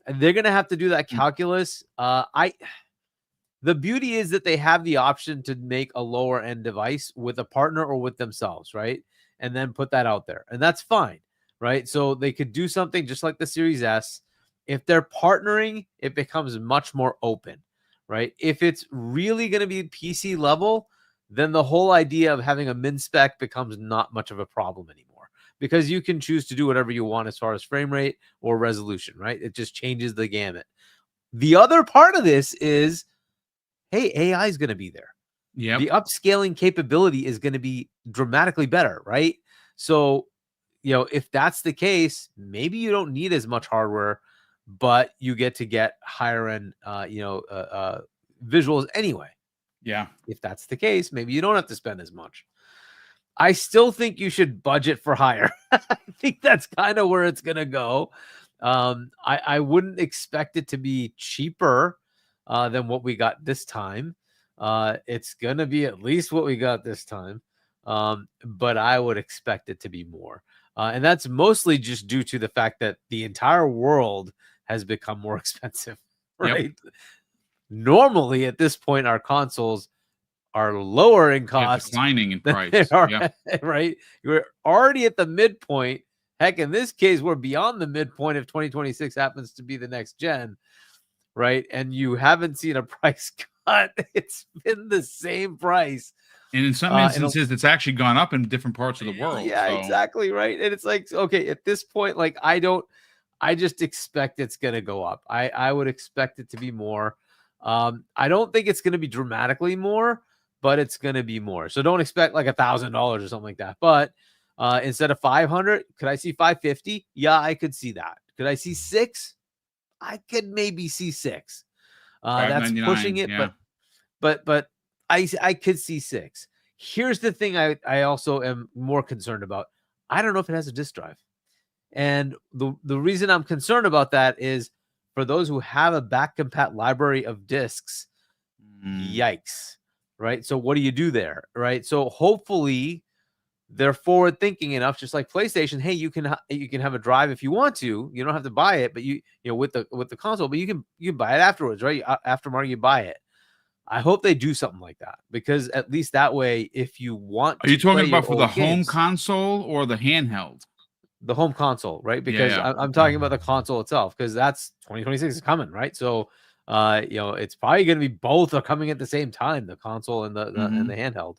they're going to have to do that calculus. The beauty is that they have the option to make a lower end device with a partner or with themselves. Right. And then put that out there, and that's fine. Right. So they could do something just like the Series S. If they're partnering, it becomes much more open, right? If it's really going to be PC level, then the whole idea of having a min spec becomes not much of a problem anymore, because you can choose to do whatever you want as far as frame rate or resolution, right? It just changes the gamut. The other part of this is, hey, AI is going to be there. Yeah. The upscaling capability is going to be dramatically better, right? So, if that's the case, maybe you don't need as much hardware, but you get to get higher end, visuals anyway. Yeah. If that's the case, maybe you don't have to spend as much. I still think you should budget for higher. I think that's kind of where it's going to go. I wouldn't expect it to be cheaper than what we got this time. It's going to be at least what we got this time. but I would expect it to be more. And that's mostly just due to the fact that the entire world has become more expensive, right? Yep. Normally, at this point, our consoles are lower in Yeah, cost declining in than price. they are, Yeah. right? You're already at the midpoint. Heck, in this case, we're beyond the midpoint if 2026 happens to be the next gen, right? And you haven't seen a price cut. It's been the same price. And in some instances, it's actually gone up in different parts of the world. Yeah, so. exactly, right? And it's like, okay, at this point, like I just expect it's gonna go up. I would expect it to be more. I don't think it's gonna be dramatically more, but it's gonna be more. So don't expect like $1,000 or something like that. But instead of 500, could I see 550? Yeah, I could see that. Could I see 6? I could maybe see 6. That's pushing it, yeah. but I could see 6. Here's the thing I also am more concerned about. I don't know if it has a disk drive. And the reason I'm concerned about that is for those who have a back compat library of discs, yikes, right? So what do you do there, right? So hopefully they're forward thinking enough, just like PlayStation. Hey, you can have a drive if you want to. You don't have to buy it, but you know with the console, but you can buy it afterwards, right? Aftermarket, you buy it. I hope they do something like that because at least that way, if you want, Are you to play talking about your for the old home games, console or the handheld? the home console, right? Because Yeah. I'm talking about the console itself because that's 2026 is coming, right? So, it's probably going to be both are coming at the same time, the console and the and the handheld.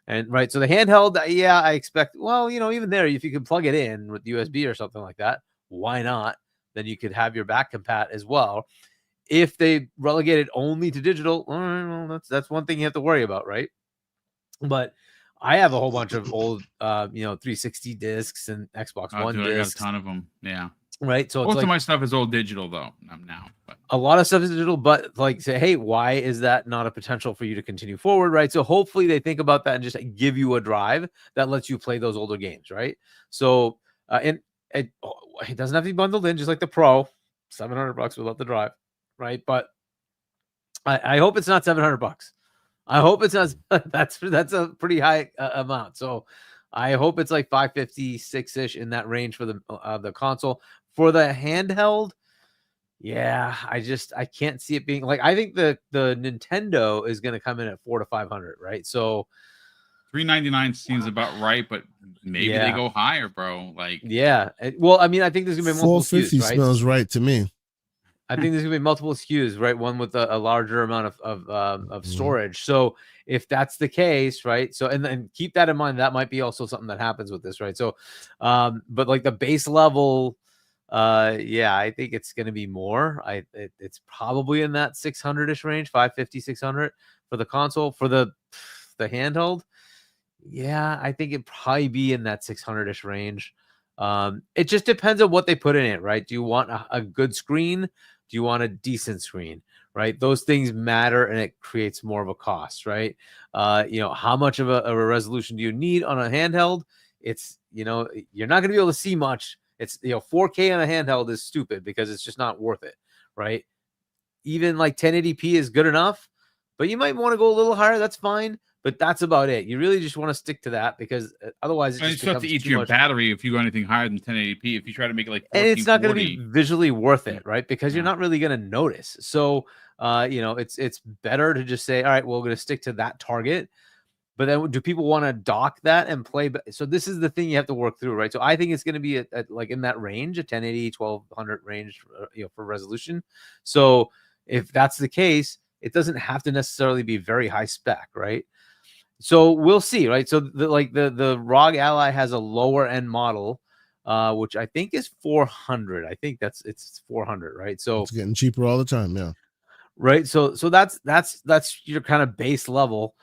And right, so the handheld, yeah, I expect. Well, even there, if you can plug it in with USB or something like that, why not? Then you could have your back compat as well. If they relegate it only to digital, well, that's one thing you have to worry about, right? But I have a whole bunch of old, 360 discs and Xbox One Dude, I got a discs, ton of them. Yeah. right? So it's Most like of my stuff is all digital though now. But a lot of stuff is digital, but like say, hey, why is that not a potential for you to continue forward, right? So hopefully they think about that and just give you a drive that lets you play those older games, right? So and it doesn't have to be bundled in, just like the Pro, $700 without the drive, right? But I hope it's not $700. I hope it's not. That's a pretty high amount. So I hope it's like 556-ish in that range for the console. For the handheld, yeah, I can't see it being like, I think the Nintendo is going to come in at 400 to 500, right? So $399 seems about right, but maybe they go higher, bro. Like, yeah. Well, I mean, I think there's gonna be multiple 450 SKUs, right? smells right to me. I think there's gonna be multiple SKUs, right? One with a larger amount of storage. So if that's the case, right? So and then keep that in mind. That might be also something that happens with this, right? So, but like the base level, yeah, I think it's gonna be more. It's probably in that 600-ish range, 550, 600 for the console. For the handheld, yeah, I think it'd probably be in that 600-ish range. It just depends on what they put in it, right? Do you want a good screen? Do you want a decent screen? Right? Those things matter and it creates more of a cost, right? How much of a resolution do you need on a handheld? It's, you're not going to be able to see much. It's, 4K on a handheld is stupid because it's just not worth it, right? Even like 1080p is good enough, but you might want to go a little higher. That's fine. But that's about it. You really just want to stick to that because otherwise it just start to eat your battery if you go anything higher than 1080p. If you try to make it like 1440, and it's not going to be visually worth it, right? Because you're not really going to notice. So, it's better to just say, all right, well, we're going to stick to that target. But then, do people want to dock that and play? So this is the thing you have to work through, right? So I think it's going to be at like in that range, a 1080, 1200 range, for resolution. So if that's the case, it doesn't have to necessarily be very high spec, right? So we'll see, right? So the ROG Ally has a lower end model, which I think is 400. I think it's 400, right? So it's getting cheaper all the time, yeah. Right. So that's your kind of base level,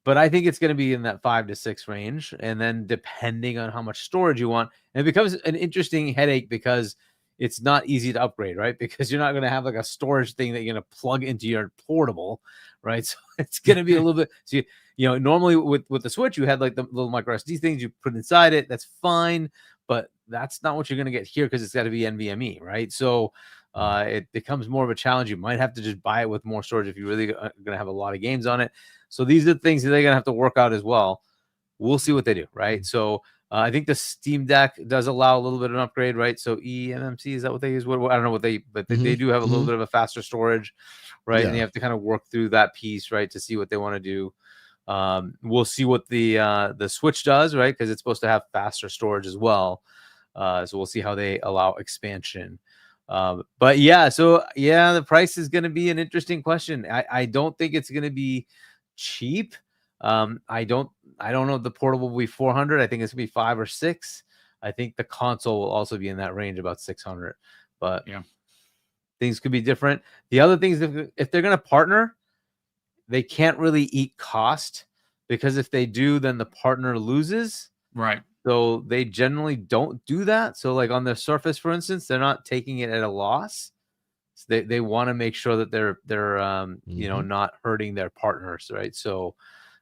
but I think it's going to be in that 5 to 6 range, and then depending on how much storage you want, and it becomes an interesting headache because it's not easy to upgrade, right? Because you're not going to have like a storage thing that you're going to plug into your portable, right? So it's going to be a little bit. So normally with the Switch, you had like the little micro SD things you put inside it. That's fine, but that's not what you're going to get here because it's got to be NVMe, right? So it becomes more of a challenge. You might have to just buy it with more storage if you really are going to have a lot of games on it. So these are the things that they're going to have to work out as well. we'll see what they do, right? So I think the Steam Deck does allow a little bit of an upgrade, right? So eMMC, is that what they use? What I don't know what they do have a little bit of a faster storage, right? And you have to kind of work through that piece, right, to see what they want to do. We'll see what the Switch does, right? Because it's supposed to have faster storage as well. So we'll see how they allow expansion. But yeah, so yeah, the price is going to be an interesting question. I don't think it's going to be cheap. I don't know if the portable will be 400. I think it's going to be 5 or 6. I think the console will also be in that range, about 600. But yeah, things could be different. The other things, if they're going to partner, they can't really eat cost, because if they do, then the partner loses. Right. So they generally don't do that. So like on the Surface, for instance, they're not taking it at a loss. So they want to make sure that they're you know, not hurting their partners, right? So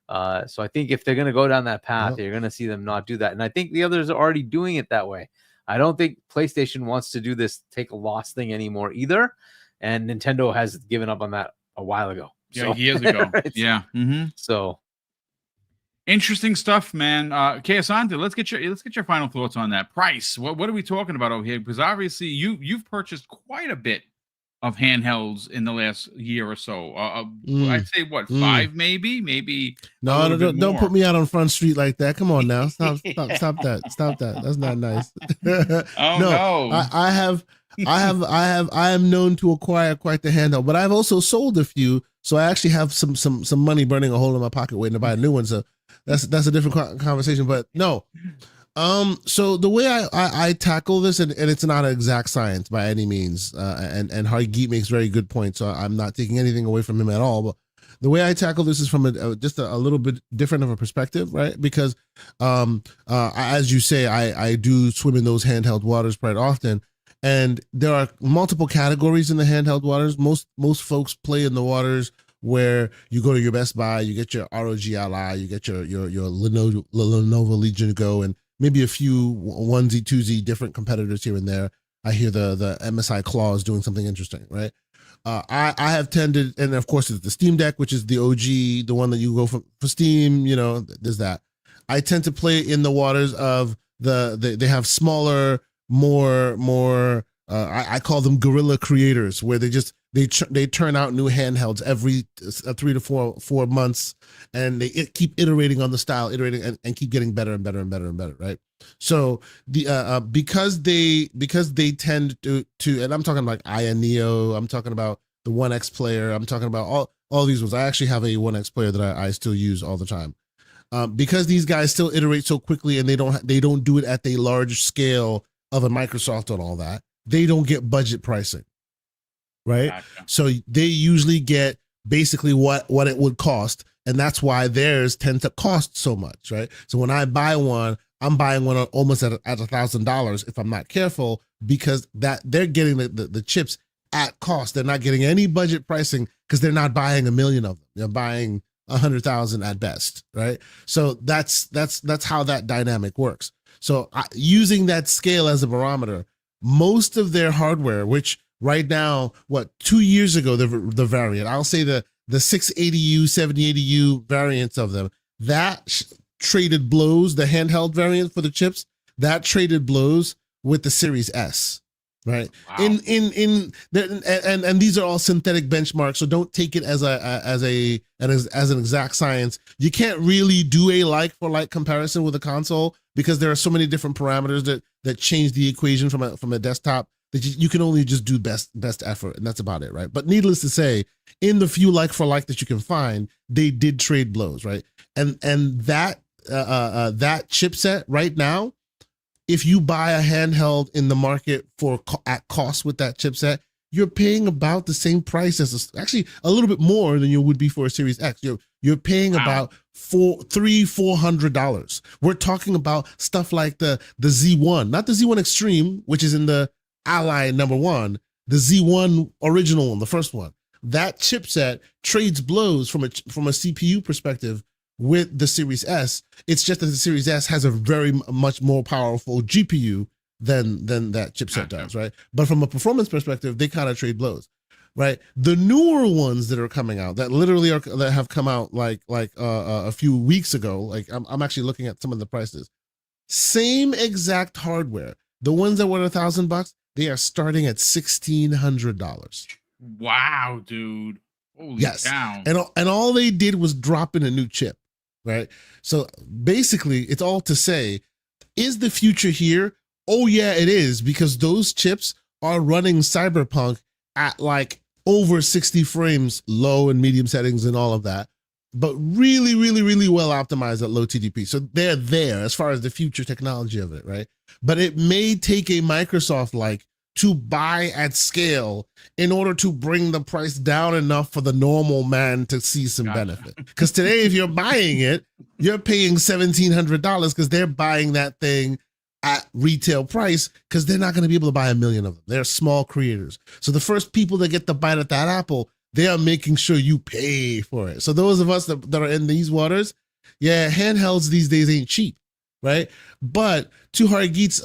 so I think if they're going to go down that path, you're going to see them not do that. And I think the others are already doing it that way. I don't think PlayStation wants to do this take a loss thing anymore either. And Nintendo has given up on that a while ago. Yeah, years ago. Yeah. So interesting stuff, man. Asante, let's get your final thoughts on that price. What are we talking about over here? Because obviously you've purchased quite a bit of handhelds in the last year or so. I'd say what, 5 maybe. No, don't put me out on Front Street like that. Come on now, stop that. That's not nice. No. I am known to acquire quite the handheld, but I've also sold a few. So I actually have some money burning a hole in my pocket waiting to buy a new one. So that's a different conversation. But no. So the way I tackle this, and it's not an exact science by any means, and Hargeet makes very good points, so I'm not taking anything away from him at all, but the way I tackle this is from just a little bit different of a perspective, right? Because as you say, I do swim in those handheld waters quite often, and there are multiple categories in the handheld waters. Most folks play in the waters where you go to your Best Buy, you get your ROG Ally, you get your Lenovo Legion Go, and maybe a few onesie, twosie different competitors here and there. I hear the MSI Claws doing something interesting, right? I have tended, and of course it's the Steam Deck, which is the OG, the one that you go for Steam, you know, there's that. I tend to play in the waters of they have smaller, more I call them guerrilla creators, where they turn out new handhelds every 3 to 4 months, and they keep iterating on the style, and keep getting better and better and better and better, right? So the because they tend to, and I'm talking like Aya Neo, I'm talking about the One X player, I'm talking about all these ones. I actually have a One X player that I still use all the time. Because these guys still iterate so quickly, and they don't do it at the large scale of a Microsoft and all that, they don't get budget pricing. Right. Gotcha. So they usually get basically what it would cost. And that's why theirs tend to cost so much. Right. So when I buy one, I'm buying one almost at $1,000 if I'm not careful, because that they're getting the chips at cost. They're not getting any budget pricing because they're not buying 1 million of them. They're buying 100,000 at best. Right. So that's how that dynamic works. So using that scale as a barometer, most of their hardware, which right now, 2 years ago, the variant, I'll say the 680U, 7080U variants of them, that traded blows, the handheld variant for the chips, that traded blows with the Series S, right? Wow. And these are all synthetic benchmarks, so don't take it as an exact science. You can't really do a like for like comparison with a console, because there are so many different parameters that change the equation from a desktop, that you can only just do best effort, and that's about it, right? But needless to say, in the few like for like that you can find, they did trade blows, right? And that chipset right now, if you buy a handheld in the market at cost with that chipset, you're paying about the same price as actually a little bit more than you would be for a Series X. You're paying about $400. We're talking about stuff like the Z1, not the Z1 Extreme, which is in the Ally #1, the Z1 original one, the first one. That chipset trades blows from a CPU perspective with the Series S. It's just that the Series S has a very much more powerful GPU than that chipset does, right? But from a performance perspective, they kind of trade blows. right? The newer ones that are coming out, that literally that have come out like a few weeks ago. Like I'm actually looking at some of the prices. Same exact hardware. The ones that were $1,000, they are starting at $1,600. Wow, dude. Holy Yes, cow. and all they did was drop in a new chip, right? So basically, it's all to say, is the future here? Oh yeah, it is, because those chips are running Cyberpunk at like over 60 frames, low and medium settings and all of that, but really, really, really well optimized at low TDP. So they're there as far as the future technology of it, right? But it may take a Microsoft like to buy at scale in order to bring the price down enough for the normal man to see some benefit. Because today, if you're buying it, you're paying $1,700 because they're buying that thing at retail price, because they're not going to be able to buy a million of them. They're small creators. So the first people that get the bite at that apple, they are making sure you pay for it. So those of us that are in these waters, yeah, handhelds these days ain't cheap, right? But to Hargeet's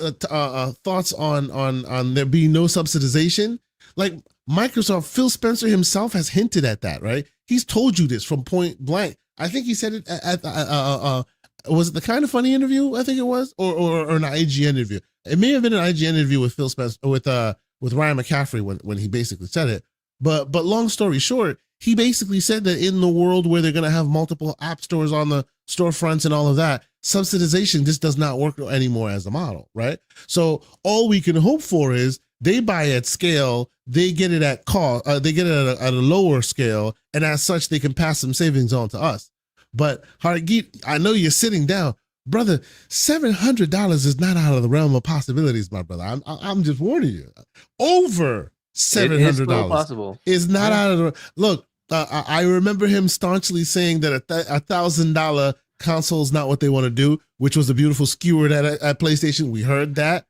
thoughts on there being no subsidization, like Microsoft, Phil Spencer himself has hinted at that, right? He's told you this from point blank. I think he said it at was it the Kind of Funny interview? I think it was, or an IGN interview. It may have been an IGN interview with Phil Spencer with Ryan McCaffrey when he basically said it. But long story short, he basically said that in the world where they're going to have multiple app stores on the storefronts and all of that, subsidization just does not work anymore as a model, right? So all we can hope for is they buy at scale, they get it at cost, they get it at a lower scale, and as such, they can pass some savings on to us. But Hargeet, I know you're sitting down, brother. $700 is not out of the realm of possibilities, my brother. I'm just warning you. Over $700 possible. is not out of the look. I remember him staunchly saying that a $1,000 console is not what they want to do, which was a beautiful skewer at PlayStation. We heard that.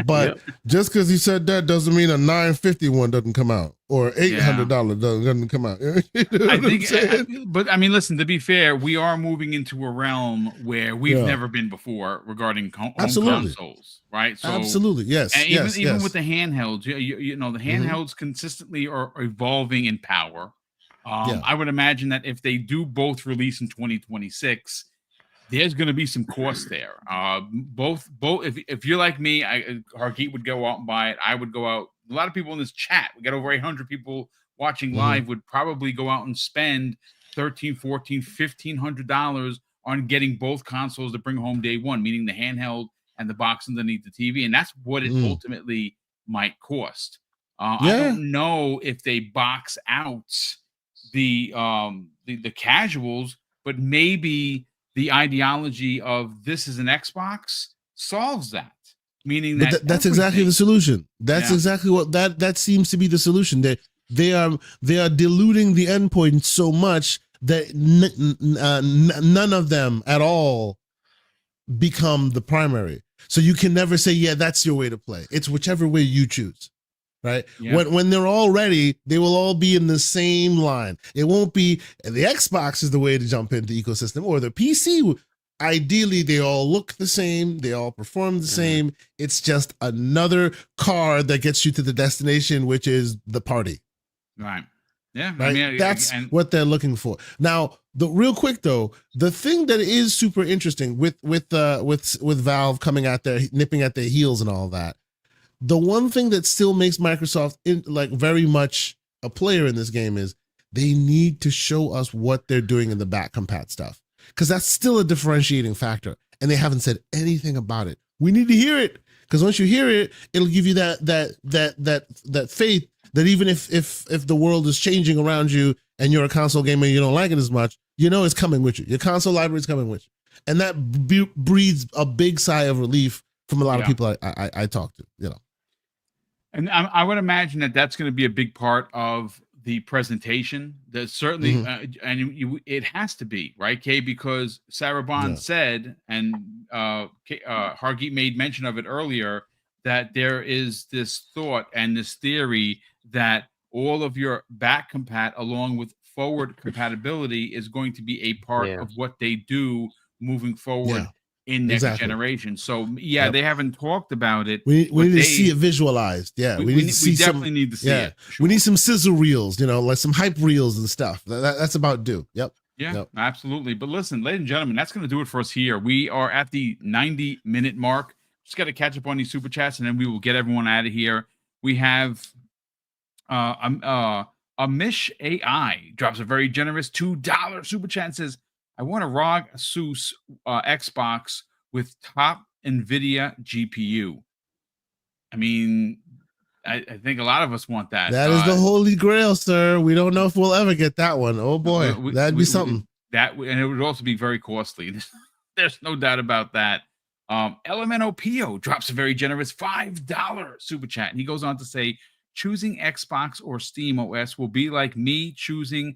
But just because he said that doesn't mean a $950 one doesn't come out or $800 doesn't come out. You know I think, but I mean, listen, to be fair, we are moving into a realm where we've never been before regarding home consoles, right? So absolutely, yes. And even with the handhelds, you know, the handhelds consistently are evolving in power. I would imagine that if they do both release in 2026, there's going to be some cost there. Both. If you're like me, Hargeet would go out and buy it. I would go out. A lot of people in this chat, we got over 800 people watching live, would probably go out and spend $1,300, $1,400, $1,500 on getting both consoles to bring home day one, meaning the handheld and the box underneath the TV, and that's what it ultimately might cost. I don't know if they box out the casuals, but maybe the ideology of this is an Xbox solves that, meaning that that's exactly the solution. That's exactly what that seems to be the solution. They are diluting the endpoint so much that none of them at all become the primary. So you can never say, yeah, that's your way to play. It's whichever way you choose. Right. When they're all ready, they will all be in the same line. It won't be the Xbox is the way to jump into the ecosystem, or the PC. Ideally, they all look the same. They all perform the same. It's just another car that gets you to the destination, which is the party. Right. Yeah. Right. I mean, that's what they're looking for. Now, real quick though, the thing that is super interesting with Valve coming out there, nipping at their heels and all that. The one thing that still makes Microsoft very much a player in this game is they need to show us what they're doing in the back compat stuff, because that's still a differentiating factor, and they haven't said anything about it. We need to hear it, because once you hear it, it'll give you that faith that even if the world is changing around you and you're a console gamer and you don't like it as much, you know it's coming with you. Your console library is coming with you, and that breeds a big sigh of relief from a lot of people I talk to. You know. And I would imagine that that's going to be a big part of the presentation. That certainly, it has to be, right, Kay? Because Sarah Bond said, and Hargeet made mention of it earlier, that there is this thought and this theory that all of your back compat along with forward compatibility is going to be a part of what they do moving forward in next Exactly. generation. So yeah, Yep. they haven't talked about it. We but need to they- see it visualized. Yeah, we need to see definitely some. need to see Yeah, it. for sure. we need some sizzle reels. Like some hype reels and stuff. That's about due. Yep. Yeah, Yep. absolutely. But listen, ladies and gentlemen, that's going to do it for us here. We are at the 90-minute mark. Just got to catch up on these super chats, and then we will get everyone out of here. We have Amish AI drops a very generous $2 super chat and says, I want a ROG Asus Xbox with top NVIDIA GPU. I mean, I think a lot of us want that. That is the holy grail, sir. We don't know if we'll ever get that one. Oh boy, that'd be something. And it would also be very costly. There's no doubt about that. Elemento Pio drops a very generous $5 super chat, and he goes on to say, choosing Xbox or Steam OS will be like me choosing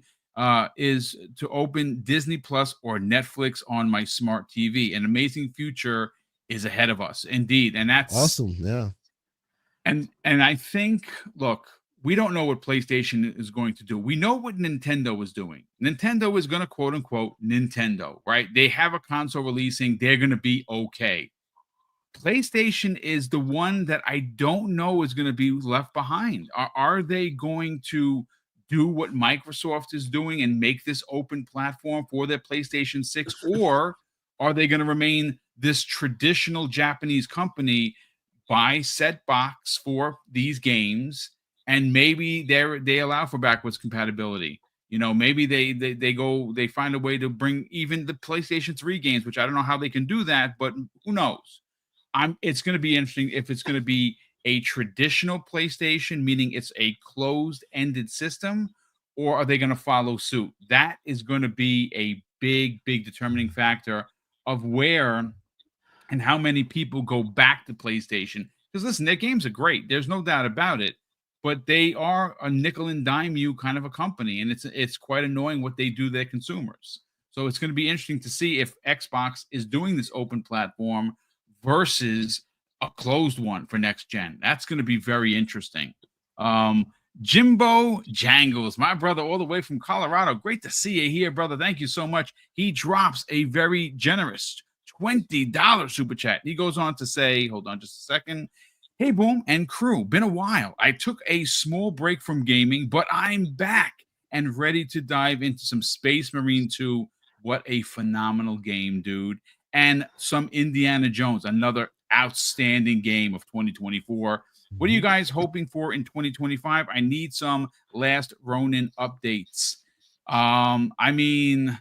is to open Disney Plus or Netflix on my smart TV. An amazing future is ahead of us, indeed, and that's awesome. Yeah. And I think, look, we don't know what PlayStation is going to do. We know what Nintendo is doing. Nintendo is going to quote unquote Nintendo, right? They have a console releasing. They're going to be okay. PlayStation is the one that I don't know is going to be left behind. Are they going to do what Microsoft is doing and make this open platform for their PlayStation 6? Or are they going to remain this traditional Japanese company, buy set box for these games, and maybe they allow for backwards compatibility? Maybe they find a way to bring even the PlayStation 3 games, which I don't know how they can do that, but who knows? It's going to be interesting if it's going to be a traditional PlayStation, meaning it's a closed-ended system, or are they going to follow suit? That is going to be a big determining factor of where and how many people go back to PlayStation. Because listen, their games are great. There's no doubt about it. But they are a nickel and dime you kind of a company, and it's quite annoying what they do to their consumers. So it's going to be interesting to see if Xbox is doing this open platform versus a closed one for next gen. That's going to be very interesting. Jimbo Jangles, my brother, all the way from Colorado. Great to see you here, brother. Thank you so much. He drops a very generous $20 super chat. He goes on to say, hold on just a second. Hey, Boom and crew, been a while. I took a small break from gaming, but I'm back and ready to dive into some Space Marine 2. What a phenomenal game, dude. And some Indiana Jones, another outstanding game of 2024. What are you guys hoping for in 2025? I need some Last Ronin updates. I mean,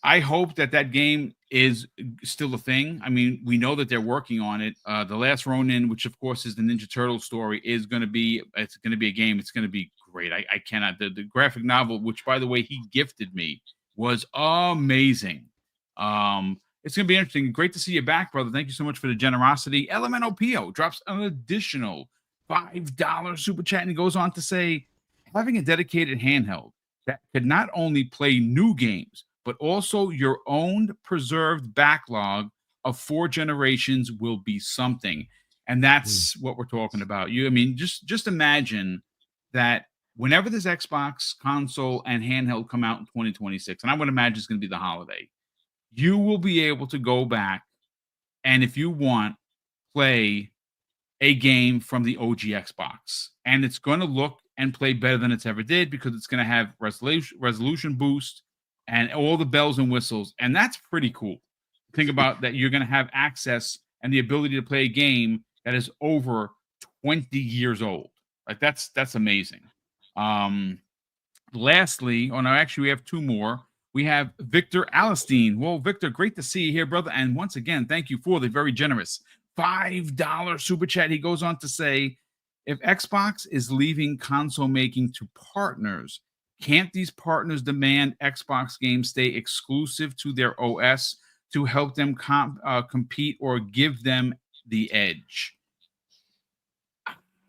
I hope that game is still a thing. I mean, we know that they're working on it. The Last Ronin, which of course is the Ninja Turtle story, is going to be a game. It's going to be great. I cannot. The graphic novel, which by the way he gifted me, was amazing. It's going to be interesting. Great to see you back, brother. Thank you so much for the generosity. Elemento Pio drops an additional $5 super chat, and he goes on to say, having a dedicated handheld that could not only play new games, but also your own preserved backlog of 4 generations will be something. And that's what we're talking about. Just imagine that whenever this Xbox console and handheld come out in 2026, and I would imagine it's going to be the holiday, you will be able to go back and, if you want, play a game from the OG Xbox. And it's going to look and play better than it's ever did because it's going to have resolution boost and all the bells and whistles. And that's pretty cool. Think about that. You're going to have access and the ability to play a game that is over 20 years old. Like that's amazing. Lastly, actually we have 2 more. We have Victor Alistine. Well, Victor, great to see you here, brother. And once again, thank you for the very generous $5 super chat. He goes on to say, if Xbox is leaving console making to partners, can't these partners demand Xbox games stay exclusive to their OS to help them compete or give them the edge?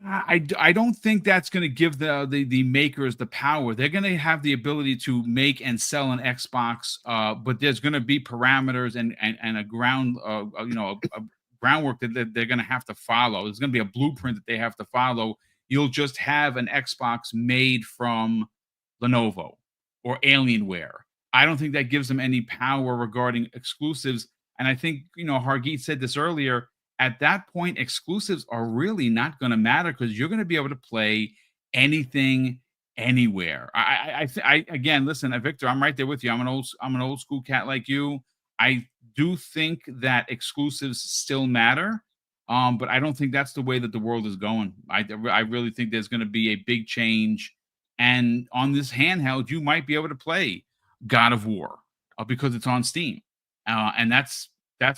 I don't think that's going to give the makers the power. They're going to have the ability to make and sell an Xbox, but there's going to be parameters and a groundwork that they're going to have to follow. There's going to be a blueprint that they have to follow. You'll just have an Xbox made from Lenovo or Alienware. I don't think that gives them any power regarding exclusives And I think, Hargeet said this earlier. At that point, exclusives are really not going to matter because you're going to be able to play anything, anywhere. Again, listen, Victor, I'm right there with you. I'm an old school cat like you. I do think that exclusives still matter. But I don't think that's the way that the world is going. I really think there's going to be a big change. And on this handheld, you might be able to play God of War because it's on Steam. And that's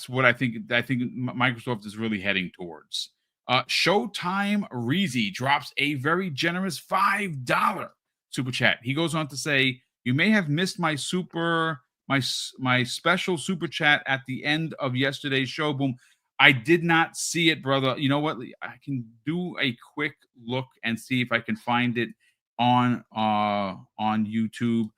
what I think. I think Microsoft is really heading towards. Showtime Reezy drops a very generous $5 super chat. He goes on to say, "You may have missed my special super chat at the end of yesterday's show. Boom. I did not see it, brother. You know what? I can do a quick look and see if I can find it on YouTube.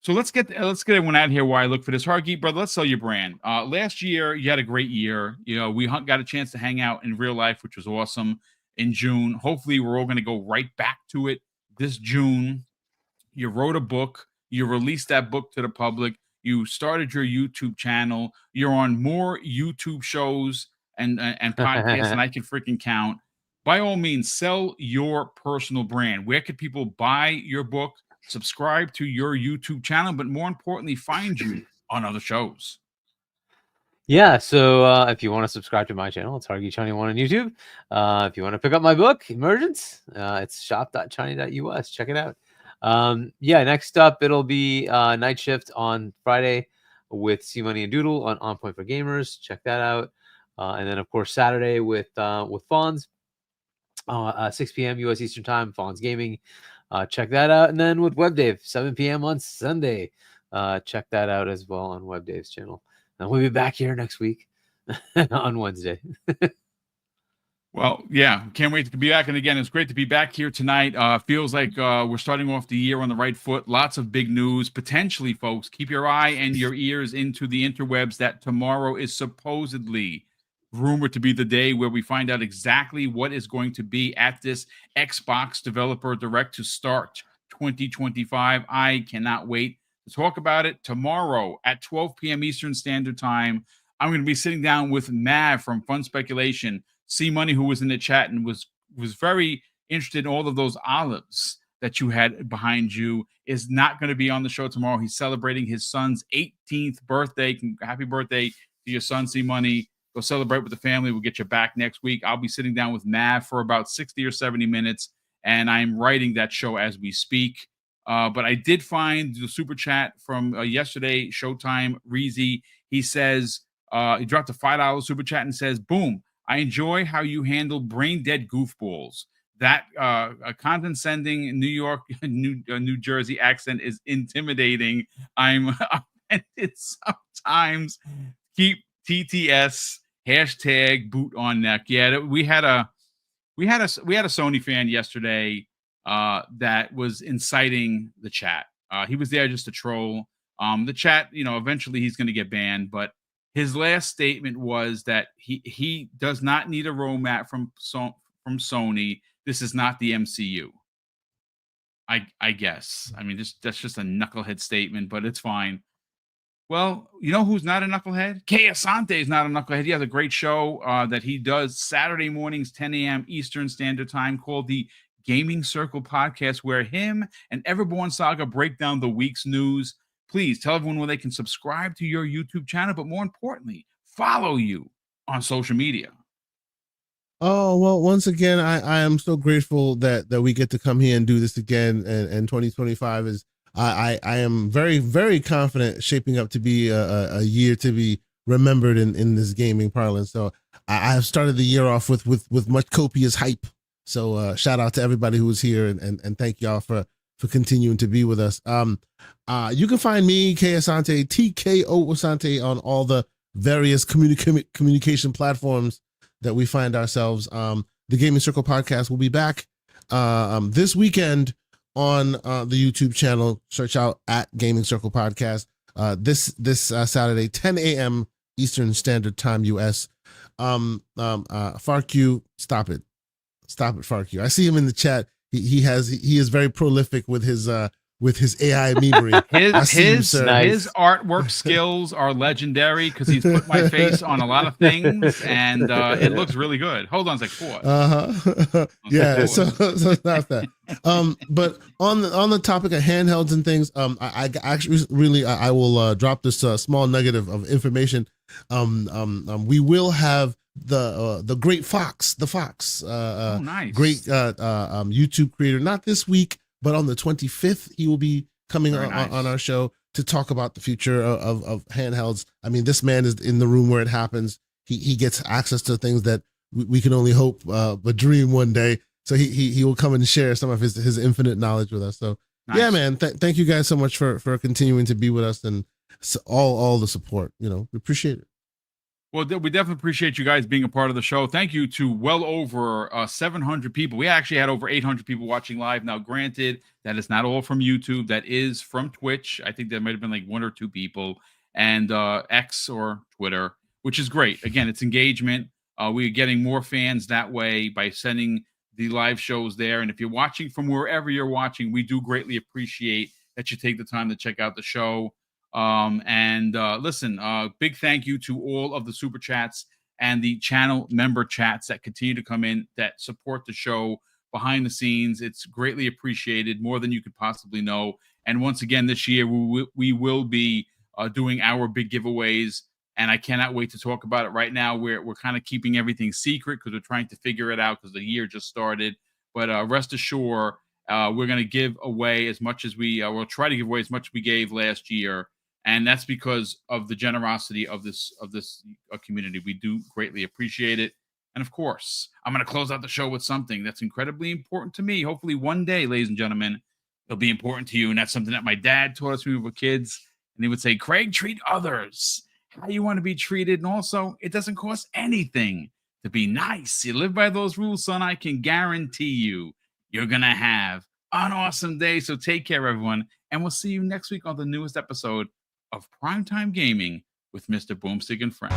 So let's get everyone out here while I look for this. Hargeet, brother, let's sell your brand. Last year, you had a great year. We got a chance to hang out in real life, which was awesome in June. Hopefully, we're all going to go right back to it this June. You wrote a book. You released that book to the public. You started your YouTube channel. You're on more YouTube shows and podcasts than I can freaking count. By all means, sell your personal brand. Where could people buy your book, subscribe to your YouTube channel, but more importantly, find you on other shows? Yeah, so if you want to subscribe to my channel, it's Hargeet21 on YouTube. If you want to pick up my book, Emergence, it's shop.chani.us. Check it out. Next up, it'll be Night Shift on Friday with C Money and Doodle on Point for Gamers. Check that out. And then, of course, Saturday with Fawns, 6 p.m. U.S. Eastern Time, Fawns Gaming. Check that out. And then with WebDave, 7 p.m. on Sunday. Check that out as well on WebDave's channel. And we'll be back here next week on Wednesday. Well, yeah, can't wait to be back. And again, it's great to be back here tonight. Feels like we're starting off the year on the right foot. Lots of big news. Potentially, folks, keep your eye and your ears into the interwebs that tomorrow is supposedly rumored to be the day where we find out exactly what is going to be at this Xbox Developer Direct to start 2025. I cannot wait to talk about it tomorrow at 12 p.m. Eastern Standard Time. I'm going to be sitting down with Mav from Fun Speculation. C Money, who was in the chat and was very interested in all of those olives that you had behind you, is not going to be on the show tomorrow. He's celebrating his son's 18th birthday. Happy birthday to your son, C Money. Go celebrate with the family. We'll get you back next week. I'll be sitting down with Mav for about 60 or 70 minutes, and I'm writing that show as we speak. But I did find the super chat from yesterday, Showtime Reezy. He says, he dropped a $5 super chat and says, "Boom. I enjoy how you handle brain dead goofballs. That condescending New York, New Jersey accent is intimidating. I'm offended sometimes. Keep TTS hashtag boot on neck." Yeah, we had a Sony fan yesterday that was inciting the chat. He was there just to troll. The chat, eventually he's going to get banned, but his last statement was that he does not need a roadmap from Sony. This is not the MCU. I guess. I mean, that's just a knucklehead statement, but it's fine. Well, you know who's not a knucklehead? Kay Asante is not a knucklehead. He has a great show that he does Saturday mornings, 10 a.m. Eastern Standard Time, called the Gaming Circle Podcast, where him and Everborn Saga break down the week's news. Please tell everyone where they can subscribe to your YouTube channel, but more importantly, follow you on social media. Oh, well, once again, I am so grateful that we get to come here and do this again. And 2025 is, I am very, very confident shaping up to be a year to be remembered in this gaming parlance. So I have started the year off with much copious hype. So shout out to everybody who was here and thank y'all for continuing to be with us. You can find me, K Asante, TKO Asante, on all the various communication platforms that we find ourselves. The Gaming Circle Podcast will be back this weekend on the YouTube channel. Search out at Gaming Circle Podcast this Saturday, 10 a.m. Eastern Standard Time, US. FarQ, stop it, FarQ. I see him in the chat. He is very prolific with his with his AI memery. I see you, sir. His artwork skills are legendary because he's put my face on a lot of things, and it looks really good. Hold on a second. Pause. Yeah, so it's not that. But on the topic of handhelds and things, I actually really I will drop this small nugget of information. We will have the great Fox, nice. Great YouTube creator, not this week, but on the 25th, he will be coming on our show to talk about the future of handhelds. I mean, this man is in the room where it happens. He gets access to things that we can only hope but dream one day. So he will come and share some of his infinite knowledge with us. So yeah, man, thank you guys so much for continuing to be with us and all the support. You know, we appreciate it. Well, we definitely appreciate you guys being a part of the show. Thank you to well over 700 people. We actually had over 800 people watching live. Now, granted, that is not all from YouTube. That is from Twitch. I think there might have been like 1 or 2 people, and X or Twitter, which is great. Again, it's engagement. We're getting more fans that way by sending the live shows there. And if you're watching from wherever you're watching, we do greatly appreciate that you take the time to check out the show. Listen, big thank you to all of the super chats and the channel member chats that continue to come in that support the show behind the scenes. It's greatly appreciated, more than you could possibly know. And once again, this year we will be doing our big giveaways, and I cannot wait to talk about it. Right now we're kind of keeping everything secret because we're trying to figure it out because the year just started. But rest assured, we're going to give away as much as we'll try to give away as much as we gave last year. And that's because of the generosity of this community. We do greatly appreciate it. And of course, I'm going to close out the show with something that's incredibly important to me. Hopefully one day, ladies and gentlemen, it'll be important to you. And that's something that my dad taught us when we were kids. And he would say, Craig, treat others how you want to be treated. And also, it doesn't cost anything to be nice. You live by those rules, son. I can guarantee you're going to have an awesome day. So take care, everyone. And we'll see you next week on the newest episode of Primetime Gaming with Mr. Boomstick and Friends.